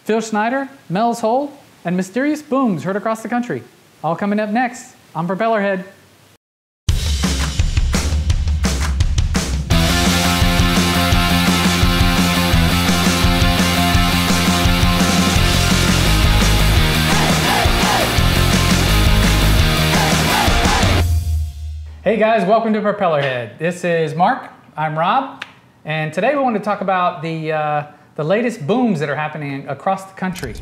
Phil Schneider, Mel's Hole, and mysterious booms heard across the country. All coming up next on Propellerhead. Hey guys, welcome to Propellerhead. This is Mark, I'm Rob, and today we want to talk about the latest booms that are happening across the country.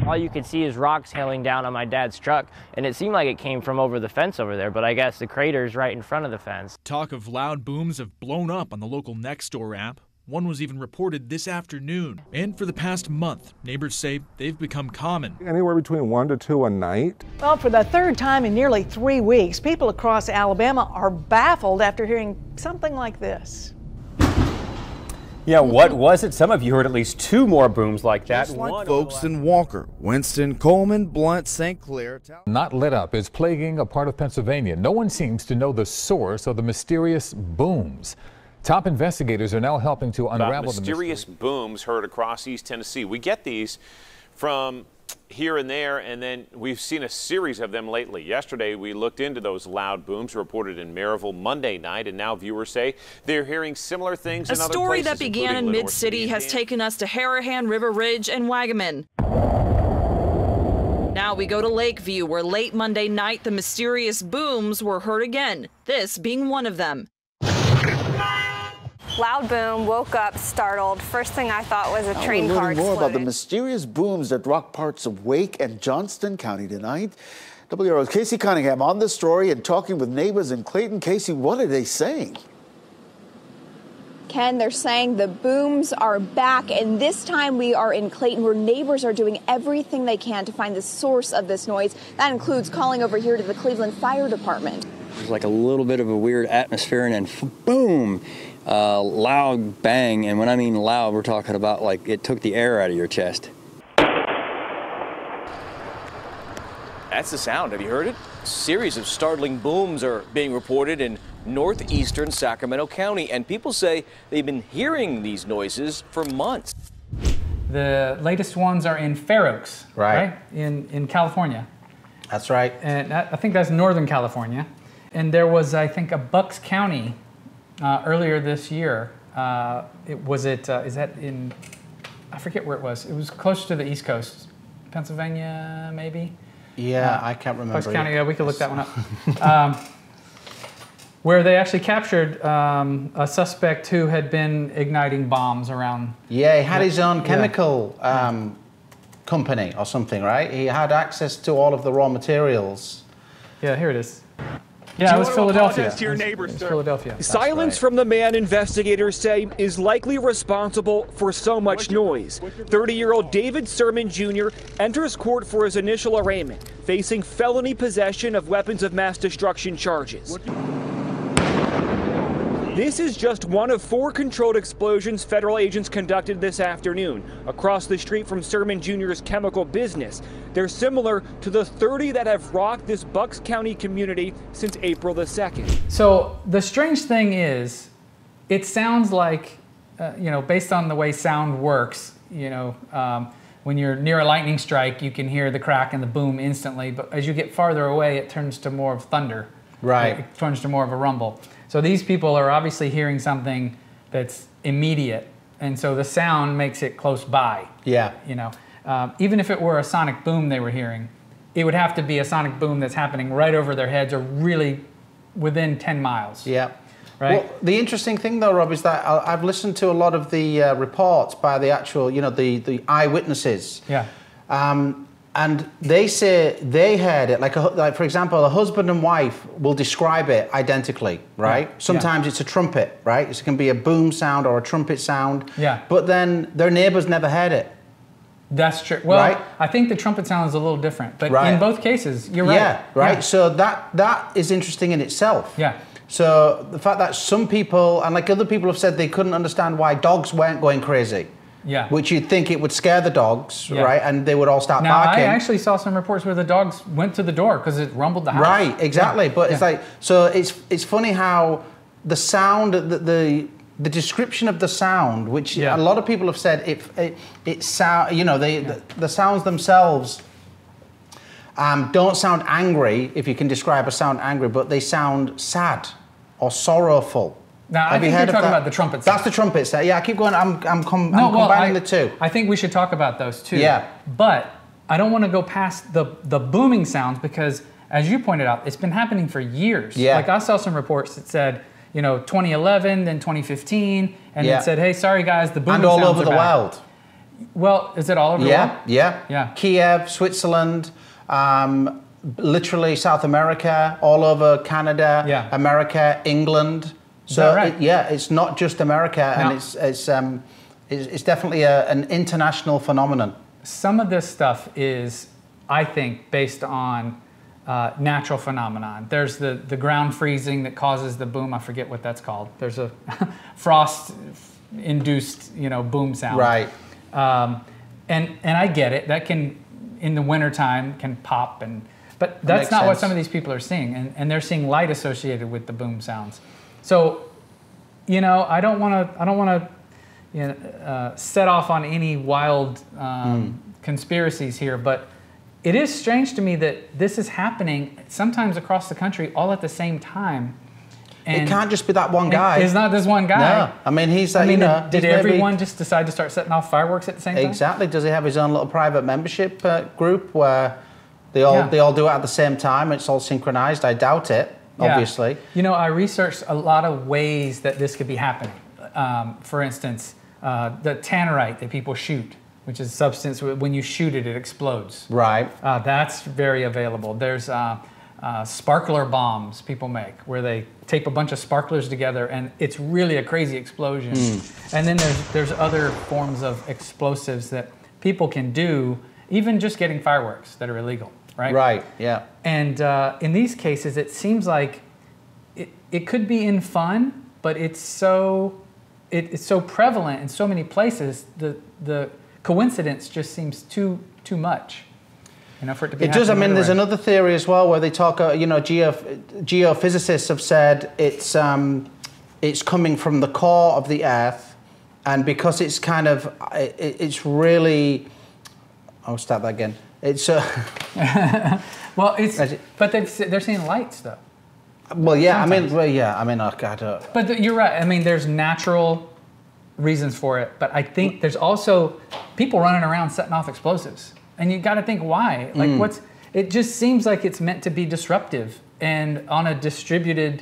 All you could see is rocks hailing down on my dad's truck, and it seemed like it came from over the fence over there, but I guess the crater's right in front of the fence. Talk of loud booms have blown up on the local Nextdoor app. One was even reported this afternoon. And for the past month, neighbors say they've become common. Anywhere between 1 to 2 a night. Well, for the third time in nearly 3 weeks, people across Alabama are baffled after hearing something like this. Yeah, what was it? Some of you heard at least 2 more booms like that. Just like folks in Walker, Winston, Coleman, Blunt, St. Clair. Not lit up is plaguing a part of Pennsylvania. No one seems to know the source of the mysterious booms. Top investigators are now helping to unravel the mysterious booms heard across East Tennessee. We get these from here and there, and then we've seen a series of them lately. Yesterday, we looked into those loud booms reported in Maryville Monday night, and now viewers say they're hearing similar things in other places. A story that began in Mid-City has taken us to Harahan, River Ridge, and Wagaman. Now we go to Lakeview, where late Monday night the mysterious booms were heard again, this being one of them. Loud boom, woke up, startled. First thing I thought was a train car exploded. More about the mysterious booms that rocked parts of Wake and Johnston County tonight. WRO's Casey Cunningham on the story and talking with neighbors in Clayton. Casey, what are they saying? Ken, they're saying the booms are back, and this time we are in Clayton, where neighbors are doing everything they can to find the source of this noise. That includes calling over here to the Cleveland Fire Department. There's like a little bit of a weird atmosphere, and then boom, loud bang. And when I mean loud, we're talking about like it took the air out of your chest. That's the sound. Have you heard it? A series of startling booms are being reported in northeastern Sacramento County, and people say they've been hearing these noises for months. The latest ones are in Fair Oaks, right? In California. That's right. And I think that's Northern California. And there was, I think, a Bucks County earlier this year. Is that in, I forget where it was. It was close to the East Coast. Pennsylvania, maybe? Yeah, I can't remember. Bucks County, yeah, we could look that one up. Where they actually captured a suspect who had been igniting bombs around. Yeah, he had his own chemical company or something, right? He had access to all of the raw materials. Yeah, here it is. Yeah, it was Philadelphia. To your neighbors, sir. Philadelphia. Silence from the man investigators say is likely responsible for so much noise. 30-year-old David Sermon Jr. enters court for his initial arraignment, facing felony possession of weapons of mass destruction charges. This is just one of 4 controlled explosions federal agents conducted this afternoon across the street from Sermon Jr.'s chemical business. They're similar to the 30 that have rocked this Bucks County community since April the 2nd. So the strange thing is, it sounds like, based on the way sound works, when you're near a lightning strike, you can hear the crack and the boom instantly, but as you get farther away, it turns to more of thunder. Right. It turns to more of a rumble. So these people are obviously hearing something that's immediate, and so the sound makes it close by. Yeah. Even if it were a sonic boom they were hearing, it would have to be a sonic boom that's happening right over their heads or really within 10 miles. Yeah. Right? Well, the interesting thing though, Rob, is that I've listened to a lot of the reports by the actual, the eyewitnesses. Yeah. And they say they heard it, like for example, a husband and wife will describe it identically, right? Yeah. Sometimes it's a trumpet, right? It can be a boom sound or a trumpet sound. Yeah. But then their neighbors never heard it. That's true. Well, right? I think the trumpet sound is a little different, but right. in both cases, you're right. Yeah, right. Yeah. So that is interesting in itself. Yeah. So the fact that some people, and like other people have said, they couldn't understand why dogs weren't going crazy. Yeah. Which you'd think it would scare the dogs, right? And they would all start barking. I actually saw some reports where the dogs went to the door because it rumbled the house. Right, exactly. Yeah. But it's like, so it's funny how the sound, the the description of the sound, which a lot of people have said, it sound, you know, the sounds themselves don't sound angry, if you can describe a sound angry, but they sound sad or sorrowful. Now, I think you're talking about the trumpet sound. That's the trumpet sound. Yeah, I keep going. I'm combining the two. I think we should talk about those too. Yeah. But I don't want to go past the booming sounds because, as you pointed out, it's been happening for years. Yeah. Like I saw some reports that said, you know, 2011, then 2015, and it said, hey, sorry guys, the booming sounds and all over the world. Well, is it all over the world? Yeah. Kiev, Switzerland, literally South America, all over Canada, America, England. So it's not just America, and it's definitely an international phenomenon. Some of this stuff is, I think, based on natural phenomenon. There's the ground freezing that causes the boom. I forget what that's called. There's a frost-induced, you know, boom sound. Right. And I get it. That can, in the wintertime, can pop but that's not what some of these people are seeing, and they're seeing light associated with the boom sounds. So, you know, I don't want to, you know, set off on any wild conspiracies here, but it is strange to me that this is happening sometimes across the country all at the same time. And it can't just be that one guy. It's not this one guy. No, I mean he's. I mean, you know, did everyone just decide to start setting off fireworks at the same time? Exactly. Does he have his own little private membership group where they all do it at the same time? It's all synchronized. I doubt it. Obviously. You know, I researched a lot of ways that this could be happening. For instance, the tannerite that people shoot, which is a substance, when you shoot it, it explodes. Right. That's very available. There's sparkler bombs people make, where they tape a bunch of sparklers together, and it's really a crazy explosion. And then there's other forms of explosives that people can do, even just getting fireworks that are illegal. Right? Right, yeah. And in these cases, it seems like it could be in fun, but it's so prevalent in so many places. The coincidence just seems too much, you know, for it to be. It does. I mean, there's another theory as well where they talk. You know, geophysicists have said it's coming from the core of the Earth, and because it's kind of it's really. I'll start that again. It's well, but they're seeing lights though. Well, yeah, sometimes. I mean, I don't. But you're right. I mean, there's natural reasons for it, but I think there's also people running around setting off explosives, and you got to think why. Like, it just seems like it's meant to be disruptive and on a distributed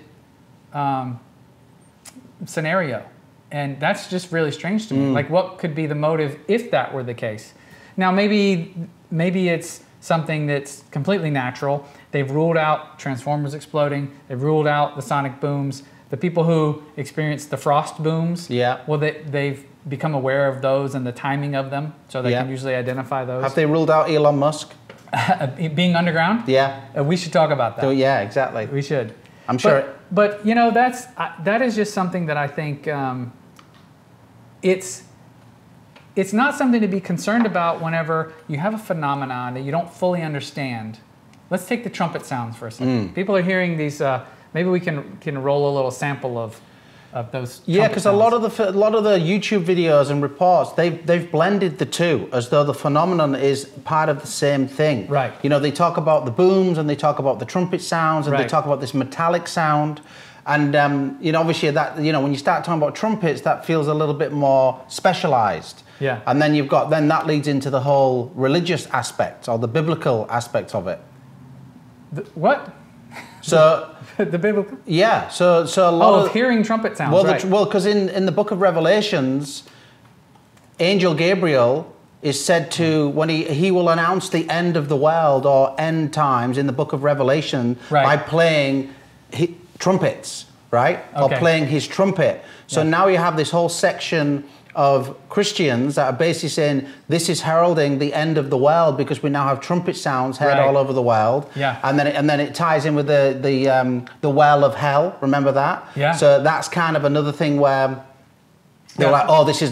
scenario, and that's just really strange to me. Like, what could be the motive if that were the case? Now, maybe it's something that's completely natural. They've ruled out transformers exploding. They've ruled out the sonic booms. The people who experience the frost booms, well, they've become aware of those and the timing of them, so they can usually identify those. Have they ruled out Elon Musk? Being underground? Yeah. We should talk about that. Oh, yeah, exactly. We should. I'm sure. But you know, that is just something that I think it's not something to be concerned about whenever you have a phenomenon that you don't fully understand. Let's take the trumpet sounds for a second. People are hearing these. Maybe we can roll a little sample of those. Yeah, because a lot of the YouTube videos and reports they've blended the two as though the phenomenon is part of the same thing. Right. You know, they talk about the booms and they talk about the trumpet sounds and they talk about this metallic sound. And you know, obviously that, you know, when you start talking about trumpets, that feels a little bit more specialized. Yeah. And then that leads into the whole religious aspect or the biblical aspect of it. What? So the biblical? Yeah. So a lot of hearing trumpet sounds. Well, because in the book of Revelations, Angel Gabriel is said to, when he will announce the end of the world or end times in the book of Revelation by playing trumpets, right? Okay. Or playing his trumpet. So now you have this whole section of Christians that are basically saying this is heralding the end of the world because we now have trumpet sounds heard all over the world. Yeah. And then it ties in with the well of hell. Remember that? Yeah. So that's kind of another thing where They were like, oh, this is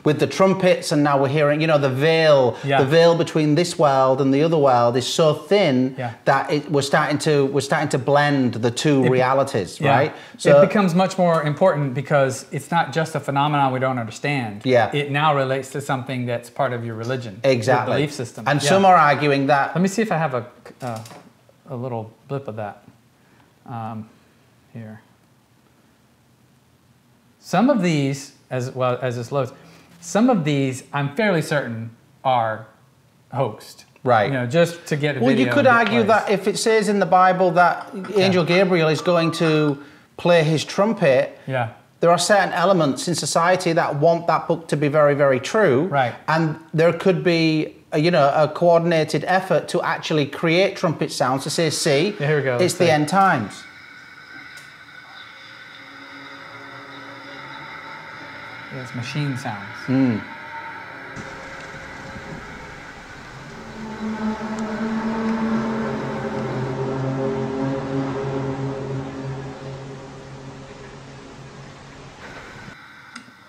with the trumpets, and now we're hearing, you know, the veil between this world and the other world is so thin that we're starting to blend the two realities, right? So it becomes much more important because it's not just a phenomenon we don't understand. Yeah. It now relates to something that's part of your religion, exactly, your belief system. And some are arguing that. Let me see if I have a little blip of that here. Some of these, as well as this loads, some of these I'm fairly certain are hoaxed. Right. You know, just to get a video. Well, you could argue that if it says in the Bible that Angel Gabriel is going to play his trumpet, there are certain elements in society that want that book to be very, very true. Right. And there could be a coordinated effort to actually create trumpet sounds to say, see, here we go. It's the end times. It's machine sounds.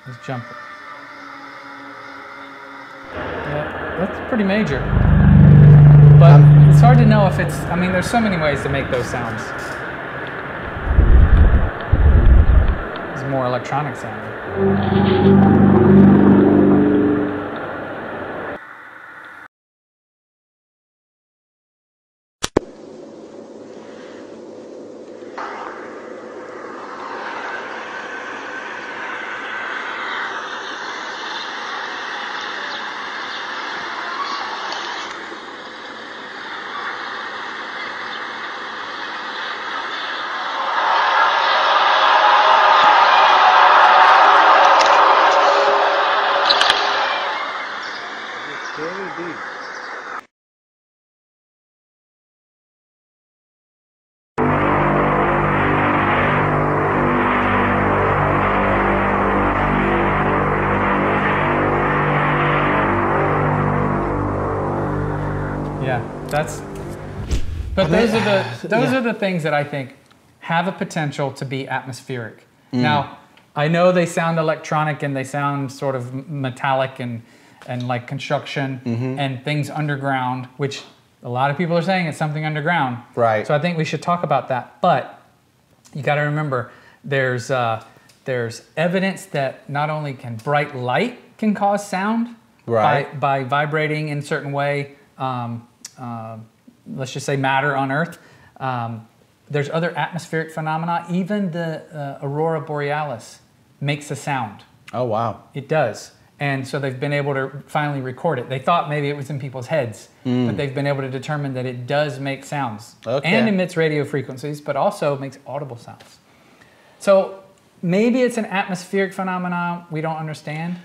Let's jump it. Yeah, that's pretty major. But it's hard to know if it's, I mean, there's so many ways to make those sounds. It's more electronic sounding. But those are the things that I think have a potential to be atmospheric. Now, I know they sound electronic and they sound sort of metallic and like construction and things underground, which a lot of people are saying it's something underground. Right. So I think we should talk about that. But you got to remember, there's evidence that not only can bright light can cause sound by vibrating in a certain way. Let's just say matter on Earth. There's other atmospheric phenomena. Even the aurora borealis makes a sound. Oh, wow. It does. And so they've been able to finally record it. They thought maybe it was in people's heads, but they've been able to determine that it does make sounds and emits radio frequencies, but also makes audible sounds. So maybe it's an atmospheric phenomenon we don't understand.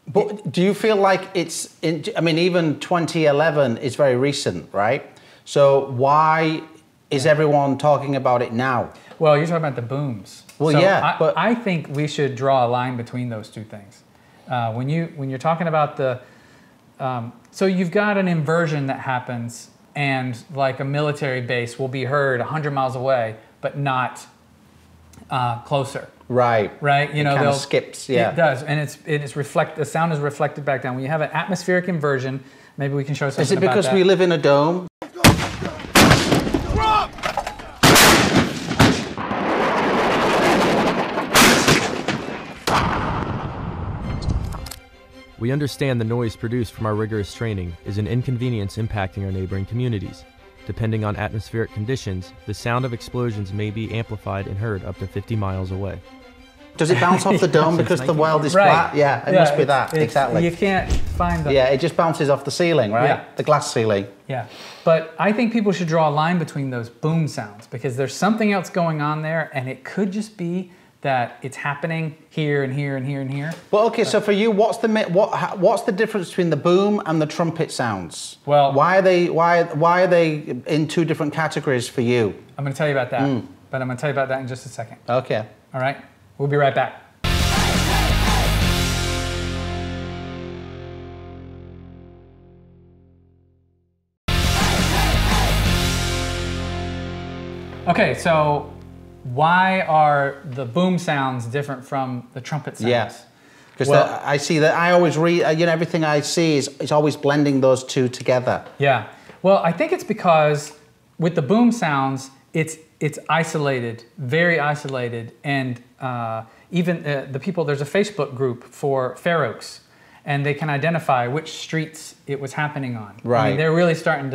But do you feel like it's, I mean, even 2011 is very recent, right? So why is everyone talking about it now? Well, you're talking about the booms. Well, so yeah, but I think we should draw a line between those two things. When you're talking about the, so you've got an inversion that happens, and like a military base will be heard 100 miles away, but not closer. Right. Right. You know, it kind of skips. Yeah. It does, and the sound is reflected back down. When you have an atmospheric inversion, maybe we can show something about that. Is it because we live in a dome? We understand the noise produced from our rigorous training is an inconvenience impacting our neighboring communities. Depending on atmospheric conditions, the sound of explosions may be amplified and heard up to 50 miles away. Does it bounce off the dome because the world is flat? Yeah, it must be that, exactly. You can't find the... Yeah, it just bounces off the ceiling, right? Yeah. The glass ceiling. Yeah, but I think people should draw a line between those boom sounds because there's something else going on there, and it could just be that it's happening here and here and here and here. Well, okay, so for you, what's the difference between the boom and the trumpet sounds? Well, why are they in two different categories for you? I'm going to tell you about that, but I'm going to tell you about that in just a second. Okay. All right, we'll be right back. Okay, so why are the boom sounds different from the trumpet sounds? Yes. Because I see that, I always read, you know, everything I see is always blending those two together. Yeah. Well, I think it's because with the boom sounds, it's isolated, very isolated, and even the people, there's a Facebook group for Fair Oaks, and they can identify which streets it was happening on. Right. I mean, they're really starting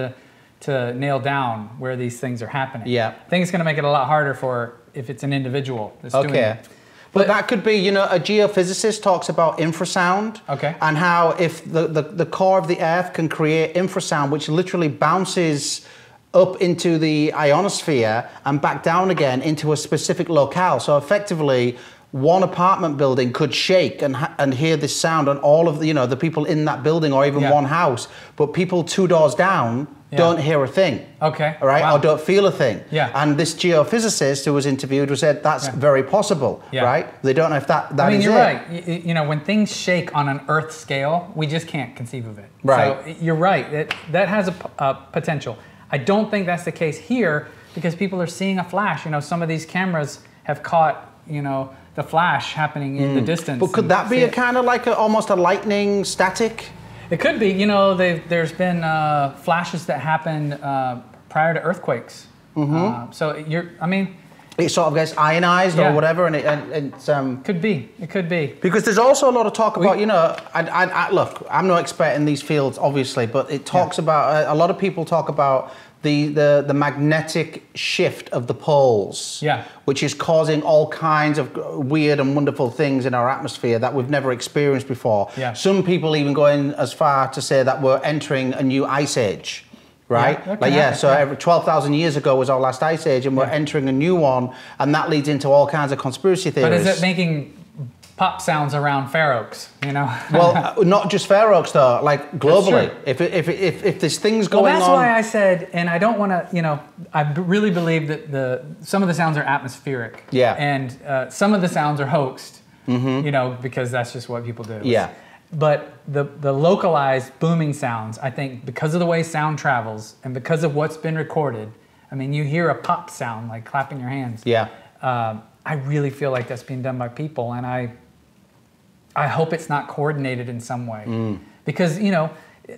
to nail down where these things are happening. Yeah. I think it's going to make it a lot harder for if it's an individual that's doing it. But that could be, you know, a geophysicist talks about infrasound. Okay. And how if the core of the Earth can create infrasound, which literally bounces up into the ionosphere and back down again into a specific locale. So effectively, one apartment building could shake and hear this sound, and all of the, you know, the people in that building, or even one house, but people 2 doors down don't hear a thing. Okay. All right, or don't feel a thing. Yeah. And this geophysicist who was interviewed said that's very possible. Yeah. Right. They don't know if that is I mean, it. you're right. You know, when things shake on an Earth scale, we just can't conceive of it. Right. So you're right. That has a potential. I don't think that's the case here because people are seeing a flash. You know, some of these cameras have caught, you know, the flash happening in the distance. But could that be a kind of like almost a lightning static? It could be. You know, there's been flashes that happen prior to earthquakes. So I mean, it sort of gets ionized or whatever, and it's could be. It could be because there's also a lot of talk about, you know, I look, I'm no expert in these fields, obviously, but it talks about a lot of people talk about the magnetic shift of the poles, which is causing all kinds of weird and wonderful things in our atmosphere that we've never experienced before. Some people even going as far to say that we're entering a new ice age. Right? So every 12,000 years ago was our last ice age, and we're entering a new one, and that leads into all kinds of conspiracy theories. But is it making pop sounds around Fair Oaks, you know? Well, not just Fair Oaks though, like globally. If there's things going on. Well, that's why I said, and I don't want to, you know, I really believe that some of the sounds are atmospheric. Yeah. And some of the sounds are hoaxed, you know, because that's just what people do. Yeah. But the localized booming sounds, I think, because of the way sound travels and because of what's been recorded, I mean, you hear a pop sound, like clapping your hands. Yeah. I really feel like that's being done by people, and I hope it's not coordinated in some way. Because, you know,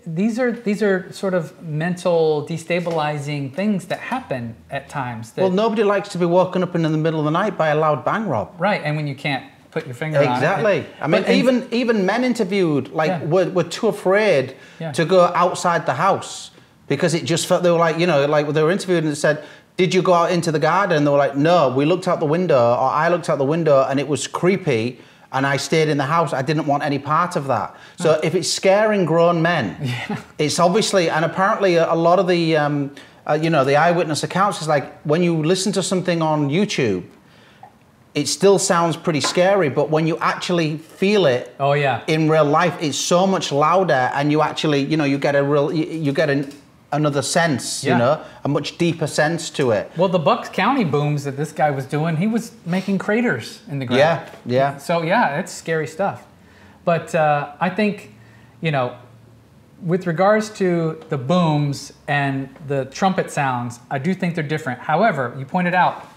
these are sort of mental destabilizing things that happen at times. Well, nobody likes to be woken up in the middle of the night by a loud bang, Rob. Right, and when you can't put your finger on it. Exactly. I mean, even men interviewed, like, were too afraid to go outside the house because it just felt, they were like, you know, like they were interviewed and it said, did you go out into the garden? And they were like, no, we looked out the window, or I looked out the window and it was creepy and I stayed in the house. I didn't want any part of that. So if it's scaring grown men, it's obviously, and apparently a lot of the, you know, the eyewitness accounts is like, when you listen to something on YouTube, it still sounds pretty scary, but when you actually feel it in real life, it's so much louder, and you actually, you know, you get another sense, you know, a much deeper sense to it. Well, the Bucks County booms that this guy was doing, he was making craters in the ground. Yeah. So yeah, it's scary stuff. But I think, you know, with regards to the booms and the trumpet sounds, I do think they're different. However, you pointed out,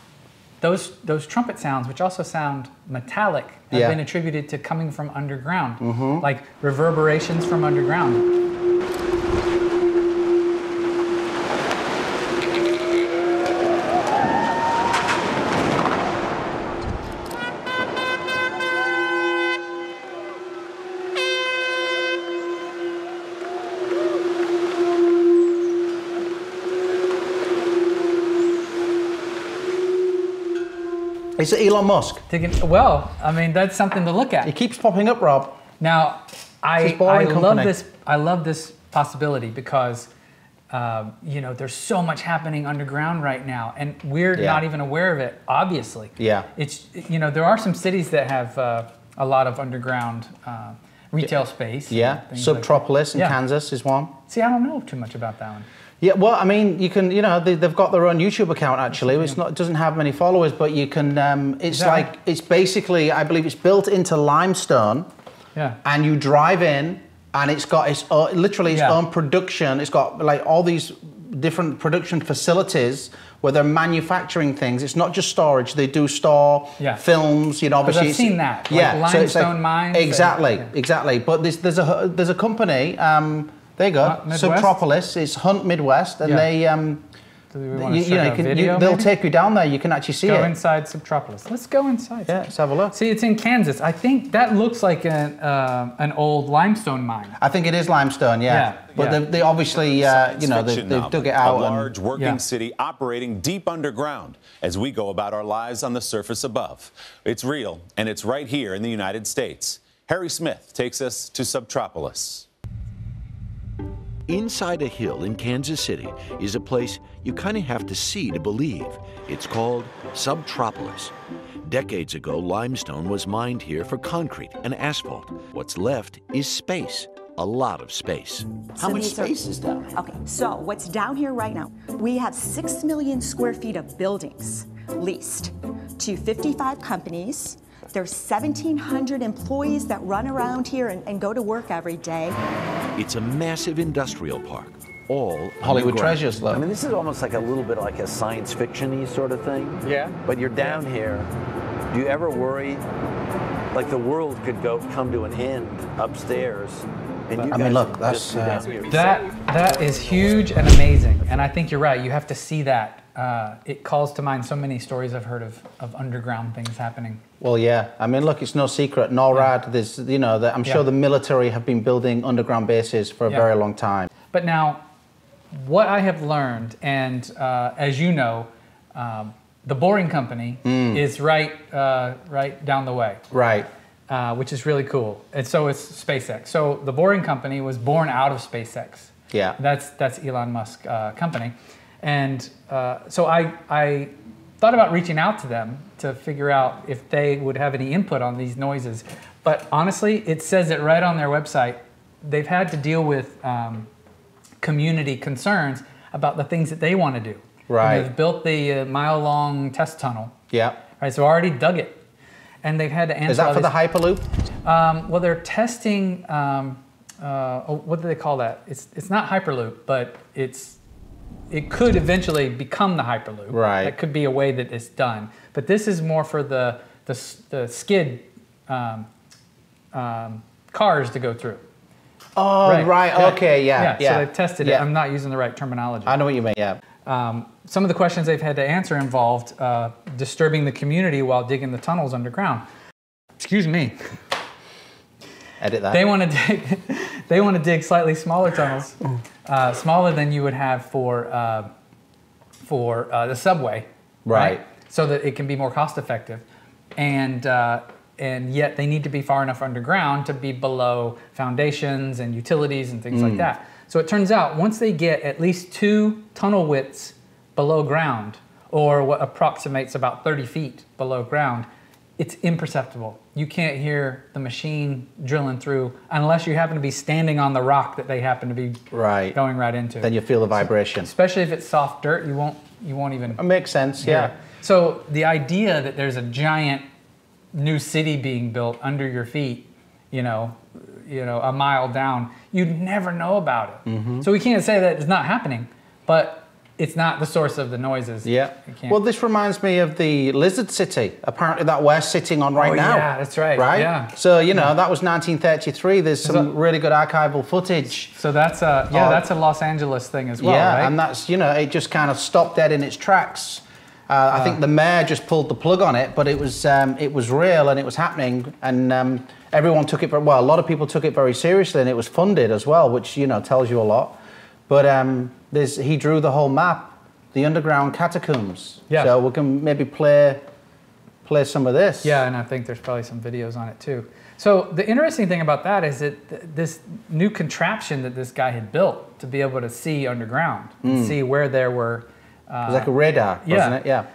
those trumpet sounds, which also sound metallic, have been attributed to coming from underground, like reverberations from underground. Is it Elon Musk? Well, I mean, that's something to look at. He keeps popping up, Rob. Now, I love this possibility because, you know, there's so much happening underground right now, and we're not even aware of it, obviously. Yeah. It's, you know, there are some cities that have a lot of underground retail space. Yeah, Subtropolis in Kansas is one. See, I don't know too much about that one. Yeah, well, I mean, you can, you know, they've got their own YouTube account, actually. It's not, it doesn't have many followers, but you can, it's like, it's basically, I believe it's built into limestone. Yeah. And you drive in, and it's got its own, literally its own production. It's got, like, all these different production facilities where they're manufacturing things. It's not just storage. They do store films, you know, obviously. I've seen that. Yeah. Like limestone mines. Exactly, exactly. But there's a company, there you go, Subtropolis. It's Hunt Midwest, and they... they'll take you down there. You can actually see it. Go inside Subtropolis. Let's go inside. Yeah, let's have a look. See, it's in Kansas. I think that looks like an old limestone mine. I think it is limestone. Yeah. But they obviously, they've dug it out. A large working city operating deep underground as we go about our lives on the surface above. It's real, and it's right here in the United States. Harry Smith takes us to Subtropolis. Inside a hill in Kansas City is a place you kind of have to see to believe. It's called Subtropolis. Decades ago, limestone was mined here for concrete and asphalt. What's left is space, a lot of space. How much space is down here? Okay, so what's down here right now, we have 6 million square feet of buildings leased to 55 companies. There's 1,700 employees that run around here and go to work every day. It's a massive industrial park, all Hollywood treasures, though. I mean, this is almost like a little bit like a science fiction-y sort of thing. Yeah. But you're down here. Do you ever worry, like the world could come to an end upstairs? And you I mean, look, that's that is huge and amazing. And I think you're right. You have to see that. It calls to mind so many stories I've heard of underground things happening. Well, yeah. I mean, look, it's no secret. NORAD, there's, you know, I'm sure the military have been building underground bases for a very long time. But now, what I have learned, and as you know, the Boring Company is right down the way. Right. Which is really cool. And so is SpaceX. So the Boring Company was born out of SpaceX. Yeah. That's Elon Musk's company. And so I thought about reaching out to them to figure out if they would have any input on these noises. But honestly, it says it right on their website. They've had to deal with community concerns about the things that they want to do. Right. And they've built the mile-long test tunnel. Yeah. Right, so already dug it. And they've had to answer. Is that for the Hyperloop? Well, they're testing. What do they call that? It's not Hyperloop, but it could eventually become the Hyperloop. Right. That could be a way that it's done. But this is more for the skid cars to go through. Oh, right. Okay. Yeah. So they've tested it. I'm not using the right terminology. I know what you mean. Yeah. Some of the questions they've had to answer involved disturbing the community while digging the tunnels underground. Excuse me. Edit that. They want to dig slightly smaller tunnels, smaller than you would have for the subway, right? So that it can be more cost effective, and yet they need to be far enough underground to be below foundations and utilities and things like that. So it turns out once they get at least 2 tunnel widths below ground, or what approximates about 30 feet below ground, it's imperceptible. You can't hear the machine drilling through unless you happen to be standing on the rock that they happen to be going right into. Then you feel the vibration. Especially if it's soft dirt, you won't even. It makes sense. Yeah. So the idea that there's a giant new city being built under your feet, you know, a mile down, you'd never know about it. So we can't say that it's not happening, but it's not the source of the noises. Yeah. Well, this reminds me of the Lizard City, apparently, that we're sitting on right now. Yeah, that's right. Right? Yeah. So, you know, that was 1933. There's some really good archival footage. So that's a Los Angeles thing as well, yeah, right? and that's, you know, it just kind of stopped dead in its tracks. I think the mayor just pulled the plug on it, but it was real and it was happening, and everyone took it, a lot of people took it very seriously, and it was funded as well, which, you know, tells you a lot. But he drew the whole map, the underground catacombs. Yeah. So we can maybe play some of this. Yeah, and I think there's probably some videos on it too. So the interesting thing about that is that this new contraption that this guy had built to be able to see underground and see where there were. It was like a radar, wasn't it? Yeah.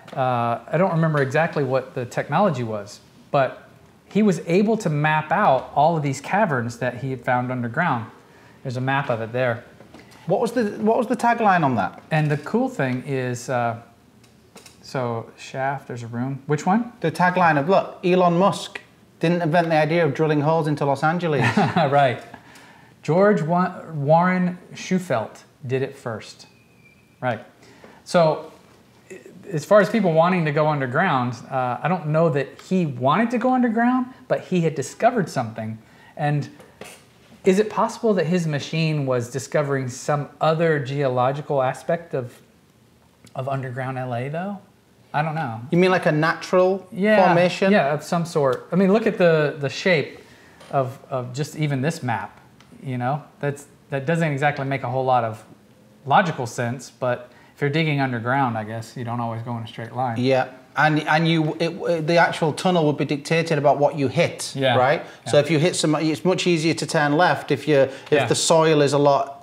I don't remember exactly what the technology was, but he was able to map out all of these caverns that he had found underground. There's a map of it there. What was the tagline on that? And the cool thing is, so shaft, there's a room. Which one? The tagline of, look, Elon Musk didn't invent the idea of drilling holes into Los Angeles. Right. George Warren Shufelt did it first. Right. So as far as people wanting to go underground, I don't know that he wanted to go underground, but he had discovered something. And is it possible that his machine was discovering some other geological aspect of underground LA, though? I don't know. You mean like a natural formation? Yeah, of some sort. I mean, look at the shape of just even this map. You know, that doesn't exactly make a whole lot of logical sense, but if you're digging underground, I guess you don't always go in a straight line. Yeah, and the actual tunnel would be dictated about what you hit, right? Yeah. So if you hit some, it's much easier to turn left if the soil is a lot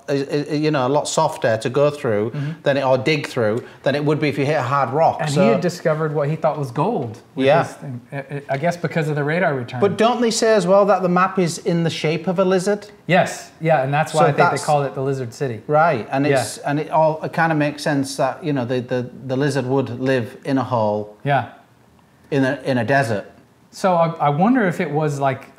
softer to go through than or dig through than it would be if you hit a hard rock. And he had discovered what he thought was gold. I guess because of the radar return. But don't they say as well that the map is in the shape of a lizard? Yes, yeah, and that's why I think they called it the Lizard City. Right, and it kind of makes sense that the lizard would live in a hole. Yeah. In a desert. So I wonder if it was like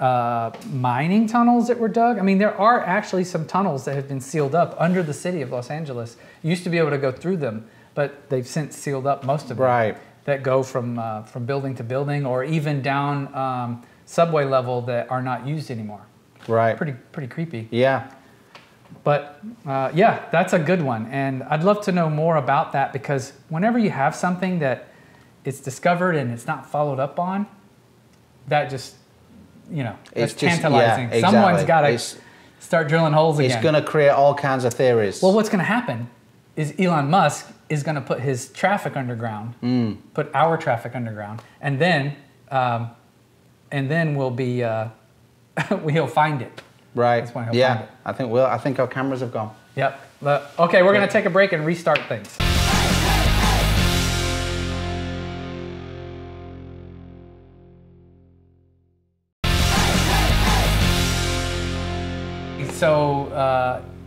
mining tunnels that were dug. I mean, there are actually some tunnels that have been sealed up under the city of Los Angeles. You used to be able to go through them, but they've since sealed up most of them. Right. That go from building to building, or even down subway level that are not used anymore. Right. Pretty creepy. Yeah. But yeah, that's a good one, and I'd love to know more about that, because whenever you have something that it's discovered and it's not followed up on, that just, it's tantalizing. Exactly. Someone's got to start drilling holes again. It's going to create all kinds of theories. Well, what's going to happen is Elon Musk is going to put his traffic underground, put our traffic underground, and then we'll be, he'll find it. Right. That's when he'll find it. I think our cameras have gone. Yep. Okay, we're going to take a break and restart things. So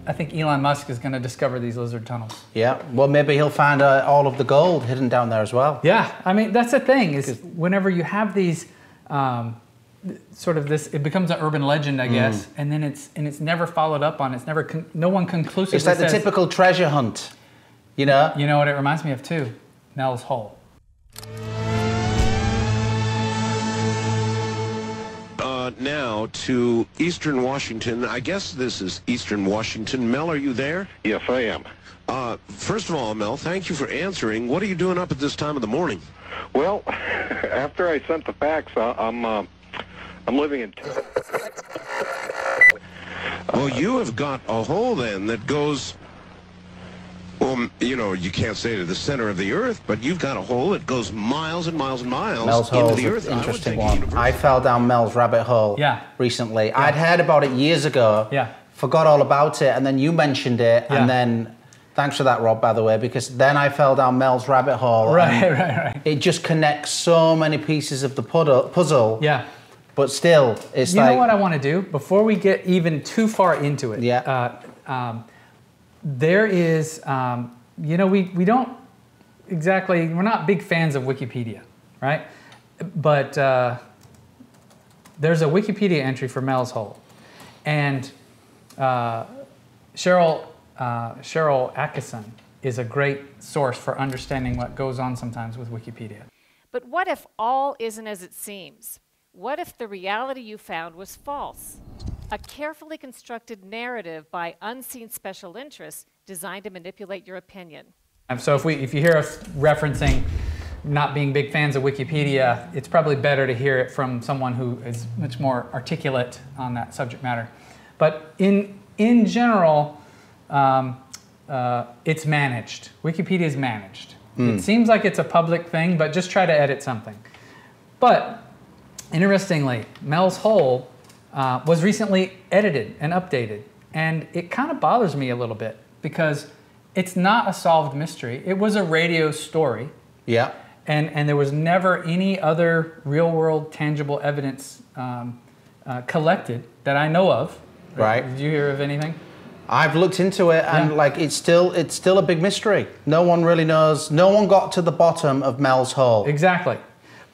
I think Elon Musk is going to discover these lizard tunnels. Yeah, well, maybe he'll find all of the gold hidden down there as well. Yeah, I mean, that's the thing, is whenever you have these, sort of this, it becomes an urban legend, I guess, and then it's never followed up on. It's never, no one conclusively It's like the typical treasure hunt, you know? You know what it reminds me of too? Mel's Hole. Now to Eastern Washington. I guess this is Eastern Washington. Mel, are you there? Yes, I am. First of all, Mel, thank you for answering. What are you doing up at this time of the morning? Well, after I sent the fax, I'm living in... Well, you have got a hole then that goes... Well, you can't say to the center of the earth, but you've got a hole that goes miles and miles and miles Mel's hole into the is earth. an interesting one. I fell down Mel's rabbit hole recently. Yeah. I'd heard about it years ago, forgot all about it, and then you mentioned it, and then, thanks for that, Rob, by the way, because then I fell down Mel's rabbit hole. Right. It just connects so many pieces of the puzzle. Yeah. But still, it's You know what I want to do? Before we get even too far into it, there is, we don't exactly, we're not big fans of Wikipedia, right? But there's a Wikipedia entry for Mel's Hole. And Cheryl Atkinson is a great source for understanding what goes on sometimes with Wikipedia. But what if all isn't as it seems? What if the reality you found was false? A carefully constructed narrative by unseen special interests designed to manipulate your opinion. So if you hear us referencing not being big fans of Wikipedia, it's probably better to hear it from someone who is much more articulate on that subject matter. But in general, it's managed. Wikipedia is managed. It seems like it's a public thing, but just try to edit something. But interestingly, Mel's Hole was recently edited and updated, and it kind of bothers me a little bit because it's not a solved mystery. It was a radio story. Yeah. And there was never any other real-world tangible evidence collected that I know of. Right. Did you hear of anything? I've looked into it, and it's still a big mystery. No one really knows. No one got to the bottom of Mel's Hole. Exactly.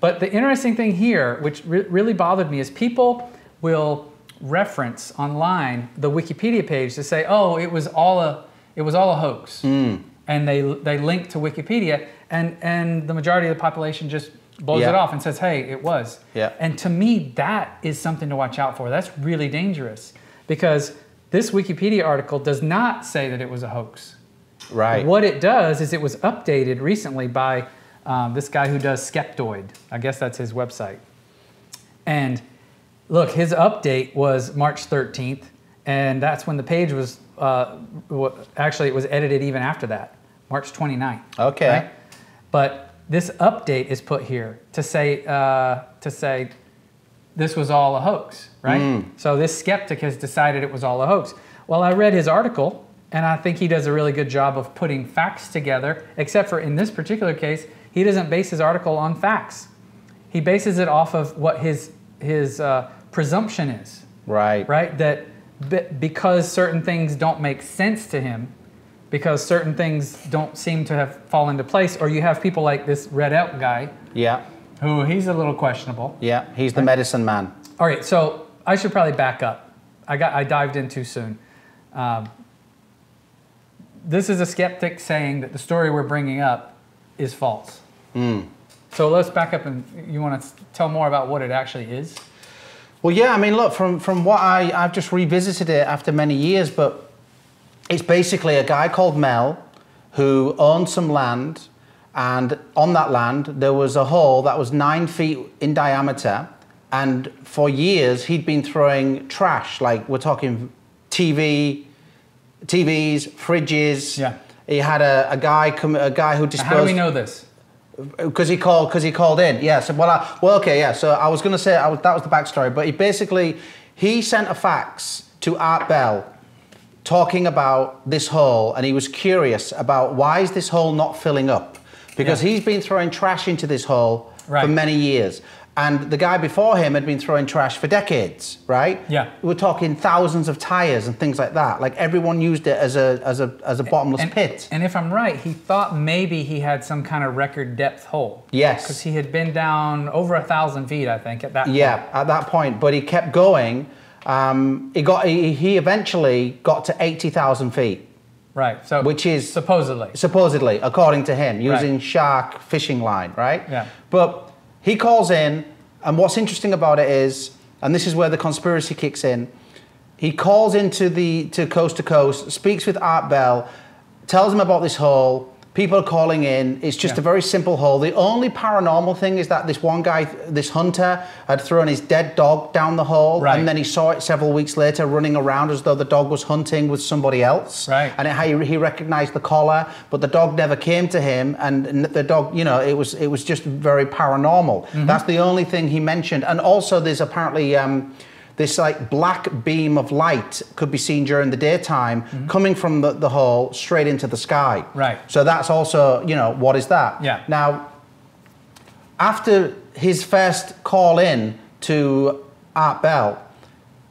But the interesting thing here, which really bothered me, is people will reference online the Wikipedia page to say, "Oh, it was all a hoax." and they link to Wikipedia, and the majority of the population just blows it off and says, hey, it was. Yeah. And to me, that is something to watch out for. That's really dangerous, because this Wikipedia article does not say that it was a hoax. Right. What it does is it was updated recently by this guy who does Skeptoid. I guess that's his website. And look, his update was March 13th, and that's when the page was, actually it was edited even after that, March 29th. Okay. Right? But this update is put here to say this was all a hoax, right? So this skeptic has decided it was all a hoax. Well, I read his article, and I think he does a really good job of putting facts together, except for in this particular case, he doesn't base his article on facts. He bases it off of what his presumption is. Right. Right? That because certain things don't make sense to him, because certain things don't seem to have fallen into place, or you have people like this Red Elk guy. Yeah. Who, he's a little questionable. Yeah, he's the medicine man. All right, so I should probably back up. I dived in too soon. This is a skeptic saying that the story we're bringing up is false. So let's back up, and you want to tell more about what it actually is? Well, yeah, I mean, look, from what I've just revisited it after many years, but it's basically a guy called Mel who owned some land, and on that land there was a hole that was 9 feet in diameter, and for years he'd been throwing trash, like we're talking TVs, fridges. Yeah. He had a guy who disposed. How do we know this? Because he called in. Yeah. So okay. Yeah. So I was going to say that was the backstory, but he sent a fax to Art Bell, talking about this hole, and he was curious about why is this hole not filling up, because he's been throwing trash into this hole for many years, and the guy before him had been throwing trash for decades, right? Yeah. We're talking thousands of tires and things like that. Like everyone used it as a bottomless pit. And if I'm right, he thought maybe he had some kind of record depth hole. Yes. Because he had been down over 1,000 feet, I think, at that point. Yeah, at that point, but he kept going. He eventually got to 80,000 feet. Right. So which is supposedly, according to him, using shark fishing line, right? Yeah. But he calls in, and what's interesting about it is, and this is where the conspiracy kicks in, he calls into to Coast to Coast, speaks with Art Bell, tells him about this hole. People are calling in. It's just a very simple hole. The only paranormal thing is that this one guy, this hunter, had thrown his dead dog down the hole, and then he saw it several weeks later running around as though the dog was hunting with somebody else. Right. And he recognized the collar, but the dog never came to him, and the dog, it was just very paranormal. That's the only thing he mentioned. And also, there's apparently this like black beam of light could be seen during the daytime coming from the hole straight into the sky. Right. So that's also, what is that? Yeah. Now, after his first call in to Art Bell,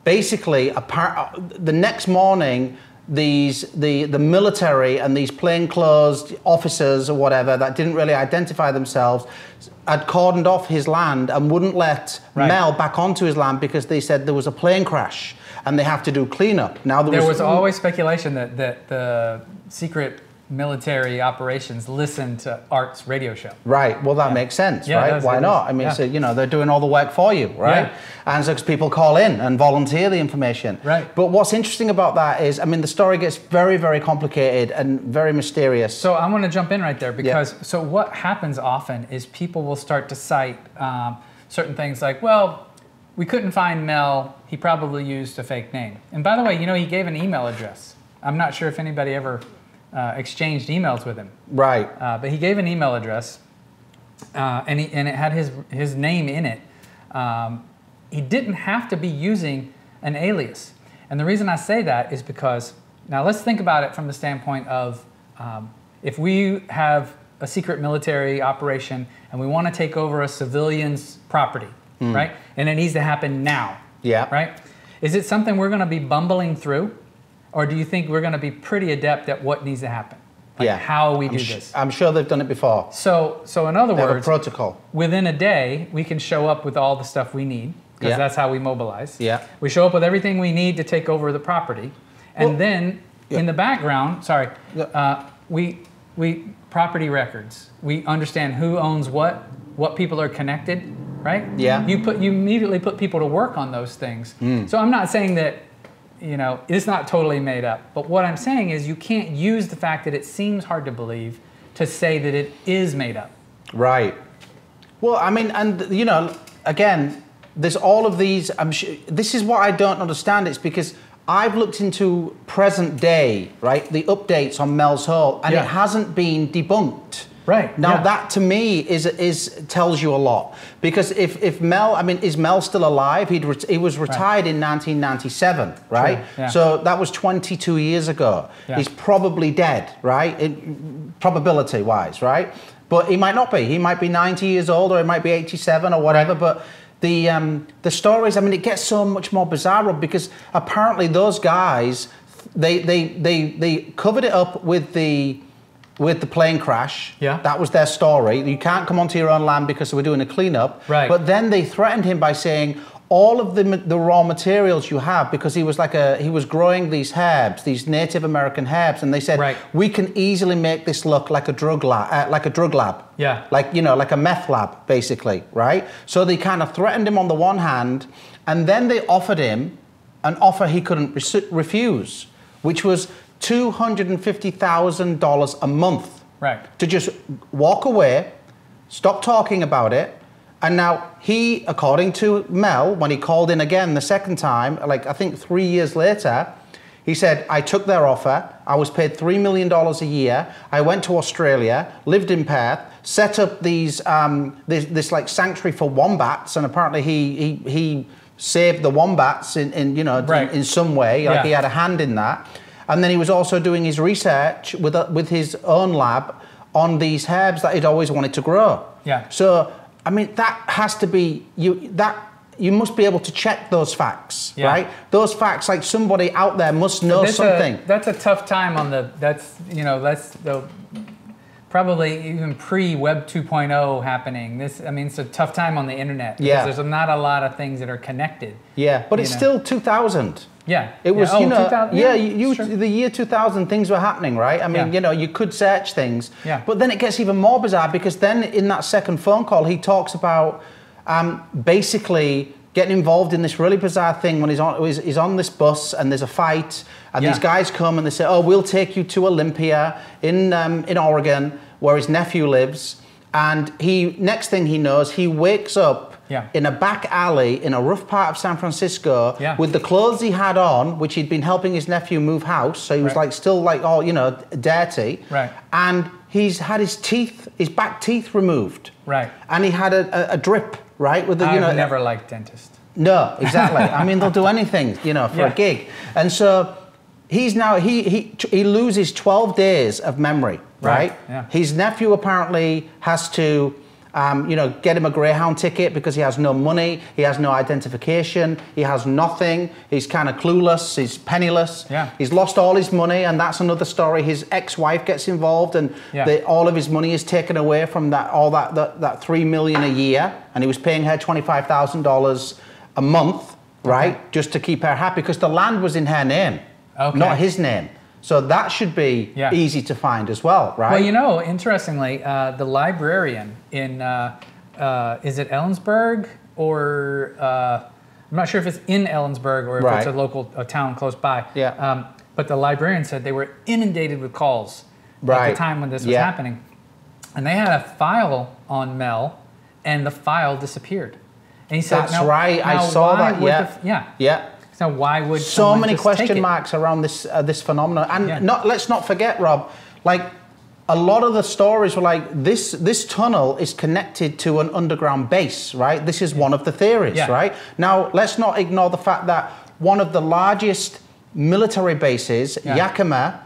basically the next morning, the military and these plainclothes officers or whatever that didn't really identify themselves had cordoned off his land and wouldn't let Mel back onto his land because they said there was a plane crash and they have to do cleanup. Now there was always speculation that the secret military operations listened to Art's radio show. Right. Well, that makes sense, right? Why not? I mean, so, they're doing all the work for you, right? Yeah. And so people call in and volunteer the information. Right. But what's interesting about that is, I mean, the story gets very, very complicated and very mysterious. So I want to jump in right there because so what happens often is people will start to cite certain things like, well, we couldn't find Mel. He probably used a fake name. And by the way, he gave an email address. I'm not sure if anybody ever exchanged emails with him. Right. But he gave an email address, and it had his name in it. He didn't have to be using an alias. And the reason I say that is because, now let's think about it from the standpoint of if we have a secret military operation and we want to take over a civilian's property, right? And it needs to happen now. Yeah. Right? Is it something we're going to be bumbling through? Or do you think we're going to be pretty adept at what needs to happen? Like how we do this? I'm sure they've done it before. So in other they words, have a protocol. Within a day, we can show up with all the stuff we need, because that's how we mobilize. Yeah. We show up with everything we need to take over the property. And then in the background, property records. We understand who owns what people are connected, right? Yeah. You immediately put people to work on those things. So I'm not saying that, you know, it's not totally made up. But what I'm saying is you can't use the fact that it seems hard to believe to say that it is made up. Right. Well, I mean, and, you know, again, there's all of these, I'm sure, this is what I don't understand. It's because I've looked into present day, right, the updates on Mel's Hole, and it hasn't been debunked. Right. Now that to me tells you a lot, because if Mel, I mean, is Mel still alive? He was retired in 1997, right? Yeah. So that was 22 years ago. Yeah. He's probably dead, right? Probability wise, right? But he might not be. He might be 90 years old, or he might be 87 or whatever. But the stories, I mean, it gets so much more bizarre, because apparently those guys, they covered it up with the plane crash. Yeah. That was their story. You can't come onto your own land because we're doing a cleanup. Right. But then they threatened him by saying, all of the raw materials you have, because he was growing these herbs, these Native American herbs, and they said, we can easily make this look like a drug lab. Yeah. Like, you know, like a meth lab, basically, right? So they kind of threatened him on the one hand, and then they offered him an offer he couldn't refuse, which was $250,000 a month. Right. To just walk away, stop talking about it. And now he, according to Mel, when he called in again the second time, like I think 3 years later, he said, I took their offer, I was paid $3 million a year, I went to Australia, lived in Perth, set up these, this like sanctuary for wombats, and apparently he saved the wombats in some way, like he had a hand in that. And then he was also doing his research with his own lab on these herbs that he'd always wanted to grow. Yeah. So, I mean, that has to be, you must be able to check those facts, right? Those facts, like somebody out there must know something. That's a tough time on that's the probably even pre-Web 2.0 happening. I mean, it's a tough time on the internet, because there's not a lot of things that are connected. Yeah, but it's still 2000. Yeah. It was, you know, 2000, the year 2000, things were happening, right? I mean, you know, you could search things. Yeah. But then it gets even more bizarre, because then in that second phone call, he talks about basically getting involved in this really bizarre thing when he's on this bus and there's a fight, and these guys come and they say, oh, we'll take you to Olympia in Oregon, where his nephew lives. And next thing he knows, he wakes up in a back alley in a rough part of San Francisco with the clothes he had on, which he'd been helping his nephew move house. So he was like still like all, you know, dirty. Right. And he's had his back teeth removed. Right. And he had a drip, right? With the, you know, I've never liked dentists. No, exactly. I mean, they'll do anything, you know, for a gig. And so he's now, he loses 12 days of memory, right? Yeah. His nephew apparently has to, you know, get him a Greyhound ticket because he has no money, he has no identification, he has nothing, he's kind of clueless, he's penniless, he's lost all his money, and that's another story. His ex-wife gets involved, and all of his money is taken away from that $3 million a year, and he was paying her $25,000 a month, right, just to keep her happy, because the land was in her name, not his name. So that should be easy to find as well, right? Well, you know, interestingly, the librarian in, is it Ellensburg, or, I'm not sure if it's in Ellensburg or if it's a town close by. Yeah. But the librarian said they were inundated with calls at the time when this was happening. And they had a file on Mel, and the file disappeared. And he said, that's right, I saw that, yeah. So why would so many question marks around this this phenomenon? And let's not forget, Rob, like a lot of the stories were like this tunnel is connected to an underground base, right? This is one of the theories, right? Now let's not ignore the fact that one of the largest military bases, Yakima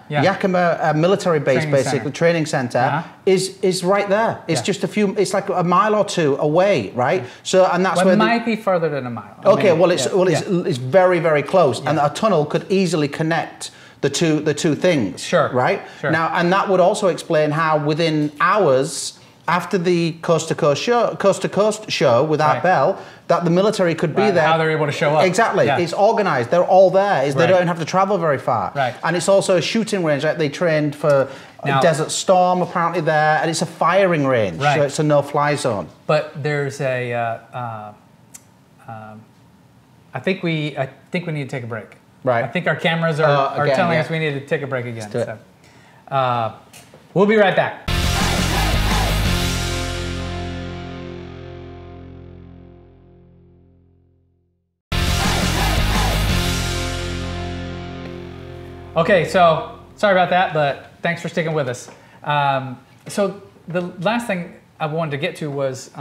military base, training center, is right there. It's just it's like a mile or two away, right? So, and that's where it might be further than a mile. Okay, it's very, very close, and a tunnel could easily connect the two things. Sure. Right. Sure. Now, and that would also explain how within hours, after the coast to coast show with Art Bell, that the military could be there. How they're able to show up. Exactly. Yeah. It's organised. They're all there. They don't have to travel very far. Right. And it's also a shooting range. Like they trained for Desert Storm apparently there, and it's a firing range. Right. So it's a no-fly zone. But there's a. I think we need to take a break. Right. I think our cameras are again, telling us we need to take a break again. So, we'll be right back. Okay, so sorry about that, but thanks for sticking with us. So the last thing I wanted to get to was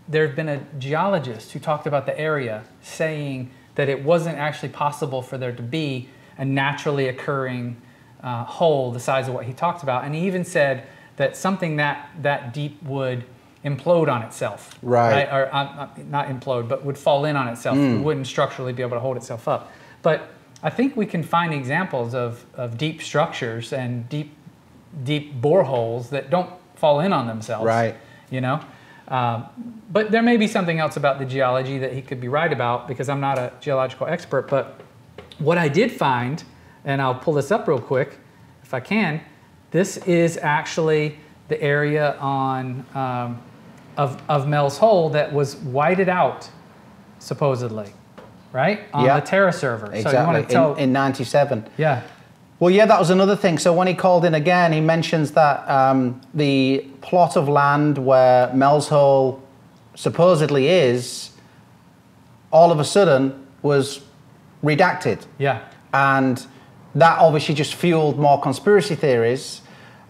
there had been a geologist who talked about the area saying that it wasn't actually possible for there to be a naturally occurring hole the size of what he talked about. And he even said that something that deep would implode on itself. Right. Or not implode, but would fall in on itself. It wouldn't structurally be able to hold itself up. But I think we can find examples of deep structures and deep boreholes that don't fall in on themselves. Right. You know? But there may be something else about the geology that he could be right about, because I'm not a geological expert. But what I did find, and I'll pull this up real quick if I can, this is actually the area on of Mel's Hole that was whited out, supposedly, right? On the Terra server. Exactly, so you want to tell in 97. Yeah. Well, yeah, that was another thing. So when he called in again, he mentions that the plot of land where Mel's Hole supposedly is, all of a sudden was redacted. Yeah. And that obviously just fueled more conspiracy theories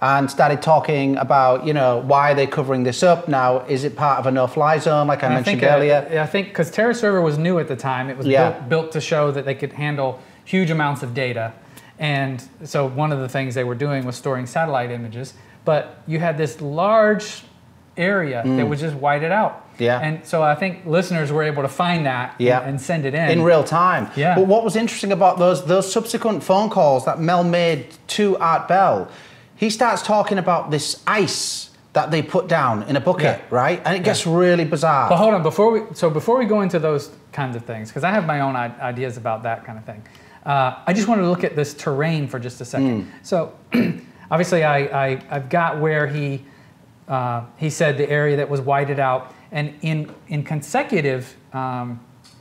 and started talking about, you know, why are they covering this up now? Is it part of a no-fly zone, like I mentioned earlier? I think because Terra server was new at the time. It was built to show that they could handle huge amounts of data. And so one of the things they were doing was storing satellite images. But you had this large area that was just whited out. Yeah. And so I think listeners were able to find that and send it in real time. Yeah. But what was interesting about those subsequent phone calls that Mel made to Art Bell, he starts talking about this ice that they put down in a bucket, right? And it gets really bizarre. But hold on, before we go into those kinds of things, because I have my own ideas about that kind of thing. I just wanted to look at this terrain for just a second. So obviously I've got where he said the area that was whited out, and in consecutive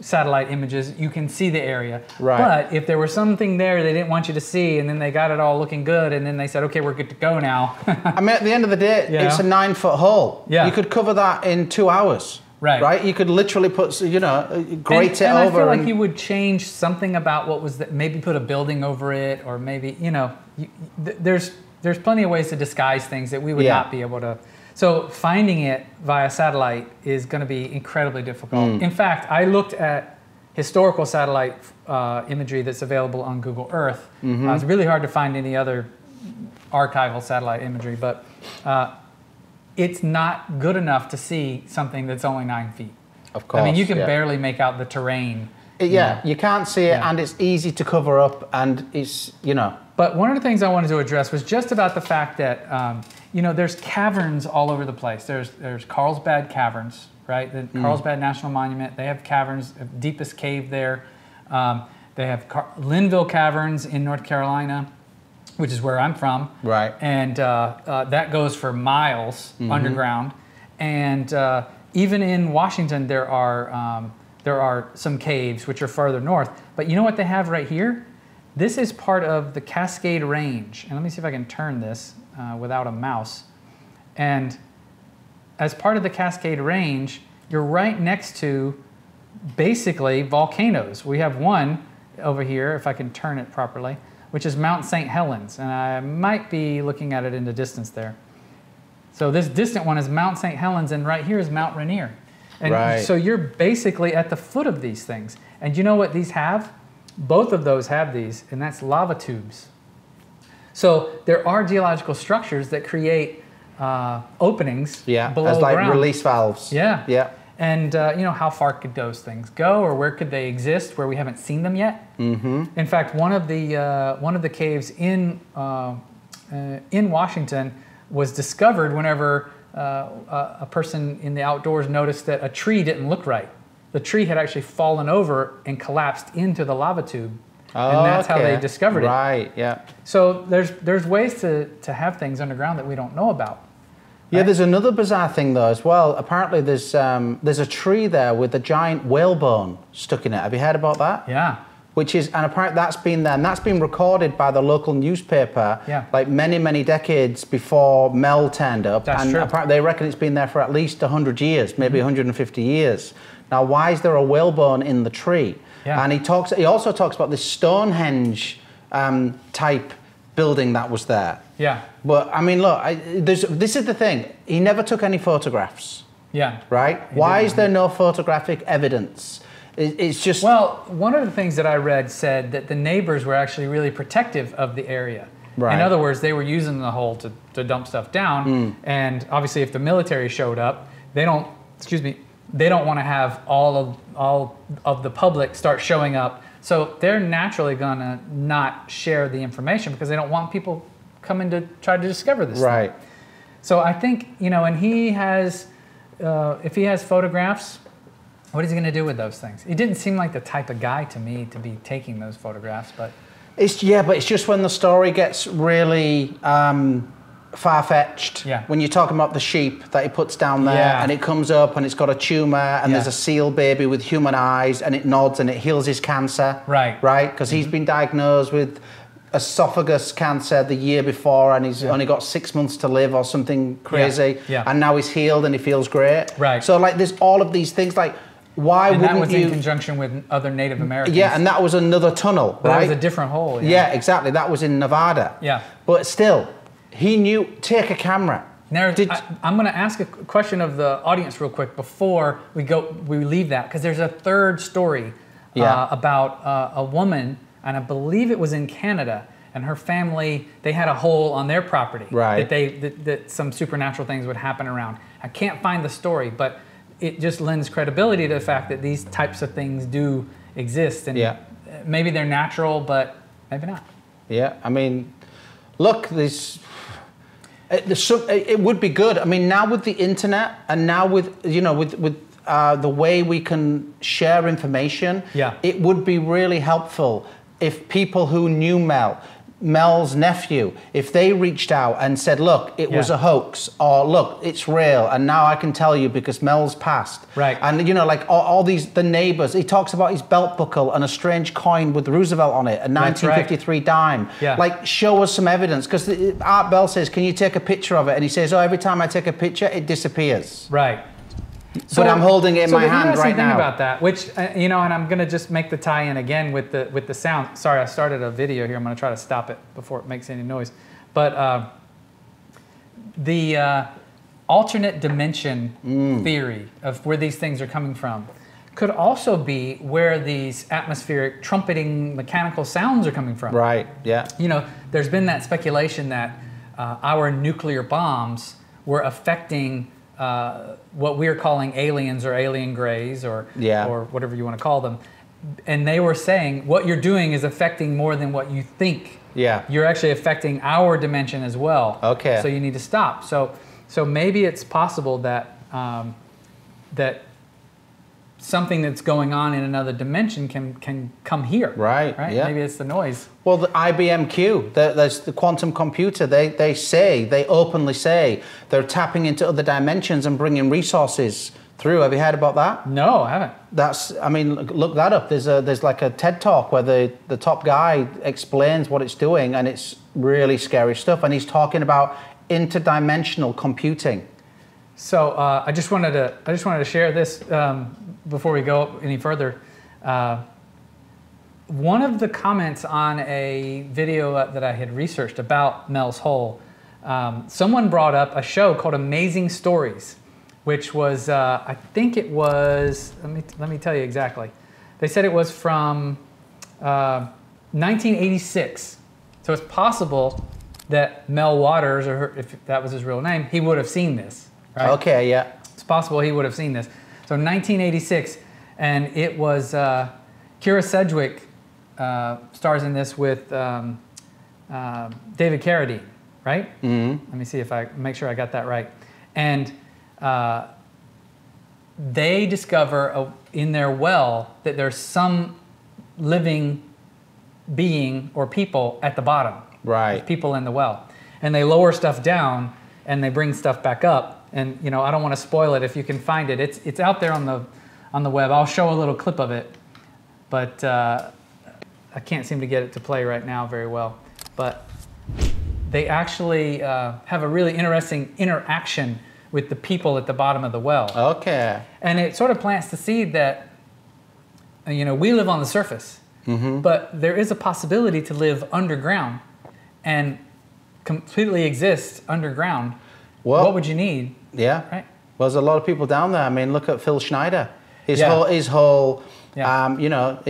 satellite images, you can see the area. Right. But if there was something there they didn't want you to see, and then they got it all looking good, and then they said, okay, we're good to go now. I mean, at the end of the day, it's a 9-foot hole. Yeah. You could cover that in 2 hours. Right. Right? You could literally put, you know, grate it over. I feel like you would change something about what was, maybe put a building over it, or maybe, you know, there's plenty of ways to disguise things that we would not be able to. So finding it via satellite is going to be incredibly difficult. In fact, I looked at historical satellite imagery that's available on Google Earth. It's really hard to find any other archival satellite imagery, but it's not good enough to see something that's only 9 feet. Of course. I mean, you can barely make out the terrain. You can't see it, and it's easy to cover up, and it's, you know. But one of the things I wanted to address was just about the fact that, you know, there's caverns all over the place. There's Carlsbad Caverns, right? The Carlsbad National Monument, they have caverns, deepest cave there. They have Linville Caverns in North Carolina, which is where I'm from. Right. And that goes for miles underground. And even in Washington, there are some caves which are farther north. But you know what they have right here? This is part of the Cascade Range. And let me see if I can turn this without a mouse. And as part of the Cascade Range, you're right next to basically volcanoes. We have one over here, if I can turn it properly, which is Mount St. Helens. And I might be looking at it in the distance there. So this distant one is Mount St. Helens, and right here is Mount Rainier. And so you're basically at the foot of these things. And you know what these have? Both of those have these, and that's lava tubes. So there are geological structures that create openings below as like ground. Release valves. Yeah. And you know, how far could those things go, or where could they exist where we haven't seen them yet? In fact, one of the caves in Washington was discovered whenever a person in the outdoors noticed that a tree didn't look right. The tree had actually fallen over and collapsed into the lava tube. And that's how they discovered it. Right, yeah. So there's ways to have things underground that we don't know about. Yeah, there's another bizarre thing though as well. Apparently there's a tree there with a giant whalebone stuck in it. Have you heard about that? Yeah. Which is, and apparently that's been there, and that's been recorded by the local newspaper, like many decades before Mel turned up. That's and true. Apparently they reckon it's been there for at least 100 years, maybe 150 years. Now, why is there a whalebone in the tree? Yeah. And he also talks about this Stonehenge type building that was there. Yeah. But I mean, look, this is the thing. He never took any photographs. Yeah. Right? Why is there no photographic evidence? It's just... Well, one of the things that I read said that the neighbors were actually really protective of the area. Right. In other words, they were using the hole to dump stuff down. And obviously if the military showed up, they don't want to have all of the public start showing up. So they're naturally gonna not share the information because they don't want people coming to try to discover this Right. thing. So I think, and he has, if he has photographs, what is he going to do with those things? He didn't seem like the type of guy to me to be taking those photographs, but... But it's just when the story gets really far-fetched. Yeah. When you're talking about the sheep that he puts down there, and it comes up and it's got a tumor, and there's a seal baby with human eyes, and it nods and it heals his cancer. Right. Right? Because he's been diagnosed with esophagus cancer the year before, and he's only got 6 months to live or something crazy. And now he's healed and he feels great. Right. So like there's all of these things like, why wouldn't you... that was in conjunction with other Native Americans. Yeah, and that was another tunnel, But right? that was a different hole. Yeah, exactly. That was in Nevada. Yeah. But still, he knew, take a camera. Now, I'm going to ask a question of the audience real quick before we leave that, because there's a third story about a woman, and I believe it was in Canada, and her family, they had a hole on their property that some supernatural things would happen around. I can't find the story, but it just lends credibility to the fact that these types of things do exist, and maybe they're natural, but maybe not. Yeah, I mean, look, it would be good. I mean, now with the internet, and now with the way we can share information, it would be really helpful if people who knew Mel's nephew, if they reached out and said, look, it was a hoax, or look, it's real, and now I can tell you because Mel's passed. Right. And like all the neighbors, he talks about his belt buckle and a strange coin with Roosevelt on it, a 1953 dime. Yeah. Like, show us some evidence, because Art Bell says, can you take a picture of it? And he says, oh, every time I take a picture, it disappears. Right. But I'm holding it in my hand right now. Thing about that, which and I'm going to just make the tie-in again with the sound. Sorry, I started a video here. I'm going to try to stop it before it makes any noise. But the alternate dimension theory of where these things are coming from could also be where these atmospheric trumpeting mechanical sounds are coming from. Right. Yeah. There's been that speculation that our nuclear bombs were affecting what we're calling aliens or alien grays or whatever you want to call them. And they were saying what you're doing is affecting more than what you think. Yeah. You're actually affecting our dimension as well. Okay. So you need to stop. So maybe it's possible that that something that's going on in another dimension can come here. Right. Yeah. Maybe it's the noise. Well, the IBM-Q, there's the quantum computer. They openly say they're tapping into other dimensions and bringing resources through. Have you heard about that? No, I haven't. I mean, look that up. There's like a TED Talk where the top guy explains what it's doing, and it's really scary stuff. And he's talking about interdimensional computing. So I just wanted to share this before we go any further. One of the comments on a video that I had researched about Mel's Hole, someone brought up a show called Amazing Stories, which was, I think it was, let me tell you exactly. They said it was from 1986. So it's possible that Mel Waters, or if that was his real name, he would have seen this. Right? Okay, yeah. It's possible he would have seen this. So 1986, and it was Kira Sedgwick stars in this with David Carradine, right? Mm-hmm. Let me see if I make sure I got that right. And they discover in their well that there's some living being or people at the bottom. Right. There's people in the well. And they lower stuff down and they bring stuff back up. And you know, I don't want to spoil it. If you can find it, it's out there on the web. I'll show a little clip of it, but I can't seem to get it to play right now very well. But they actually have a really interesting interaction with the people at the bottom of the well. Okay. And it sort of plants the seed that, you know, we live on the surface, but there is a possibility to live underground and completely exist underground. Well, what would you need? Yeah. Right. Well, there's a lot of people down there. I mean, look at Phil Schneider. His whole, you know,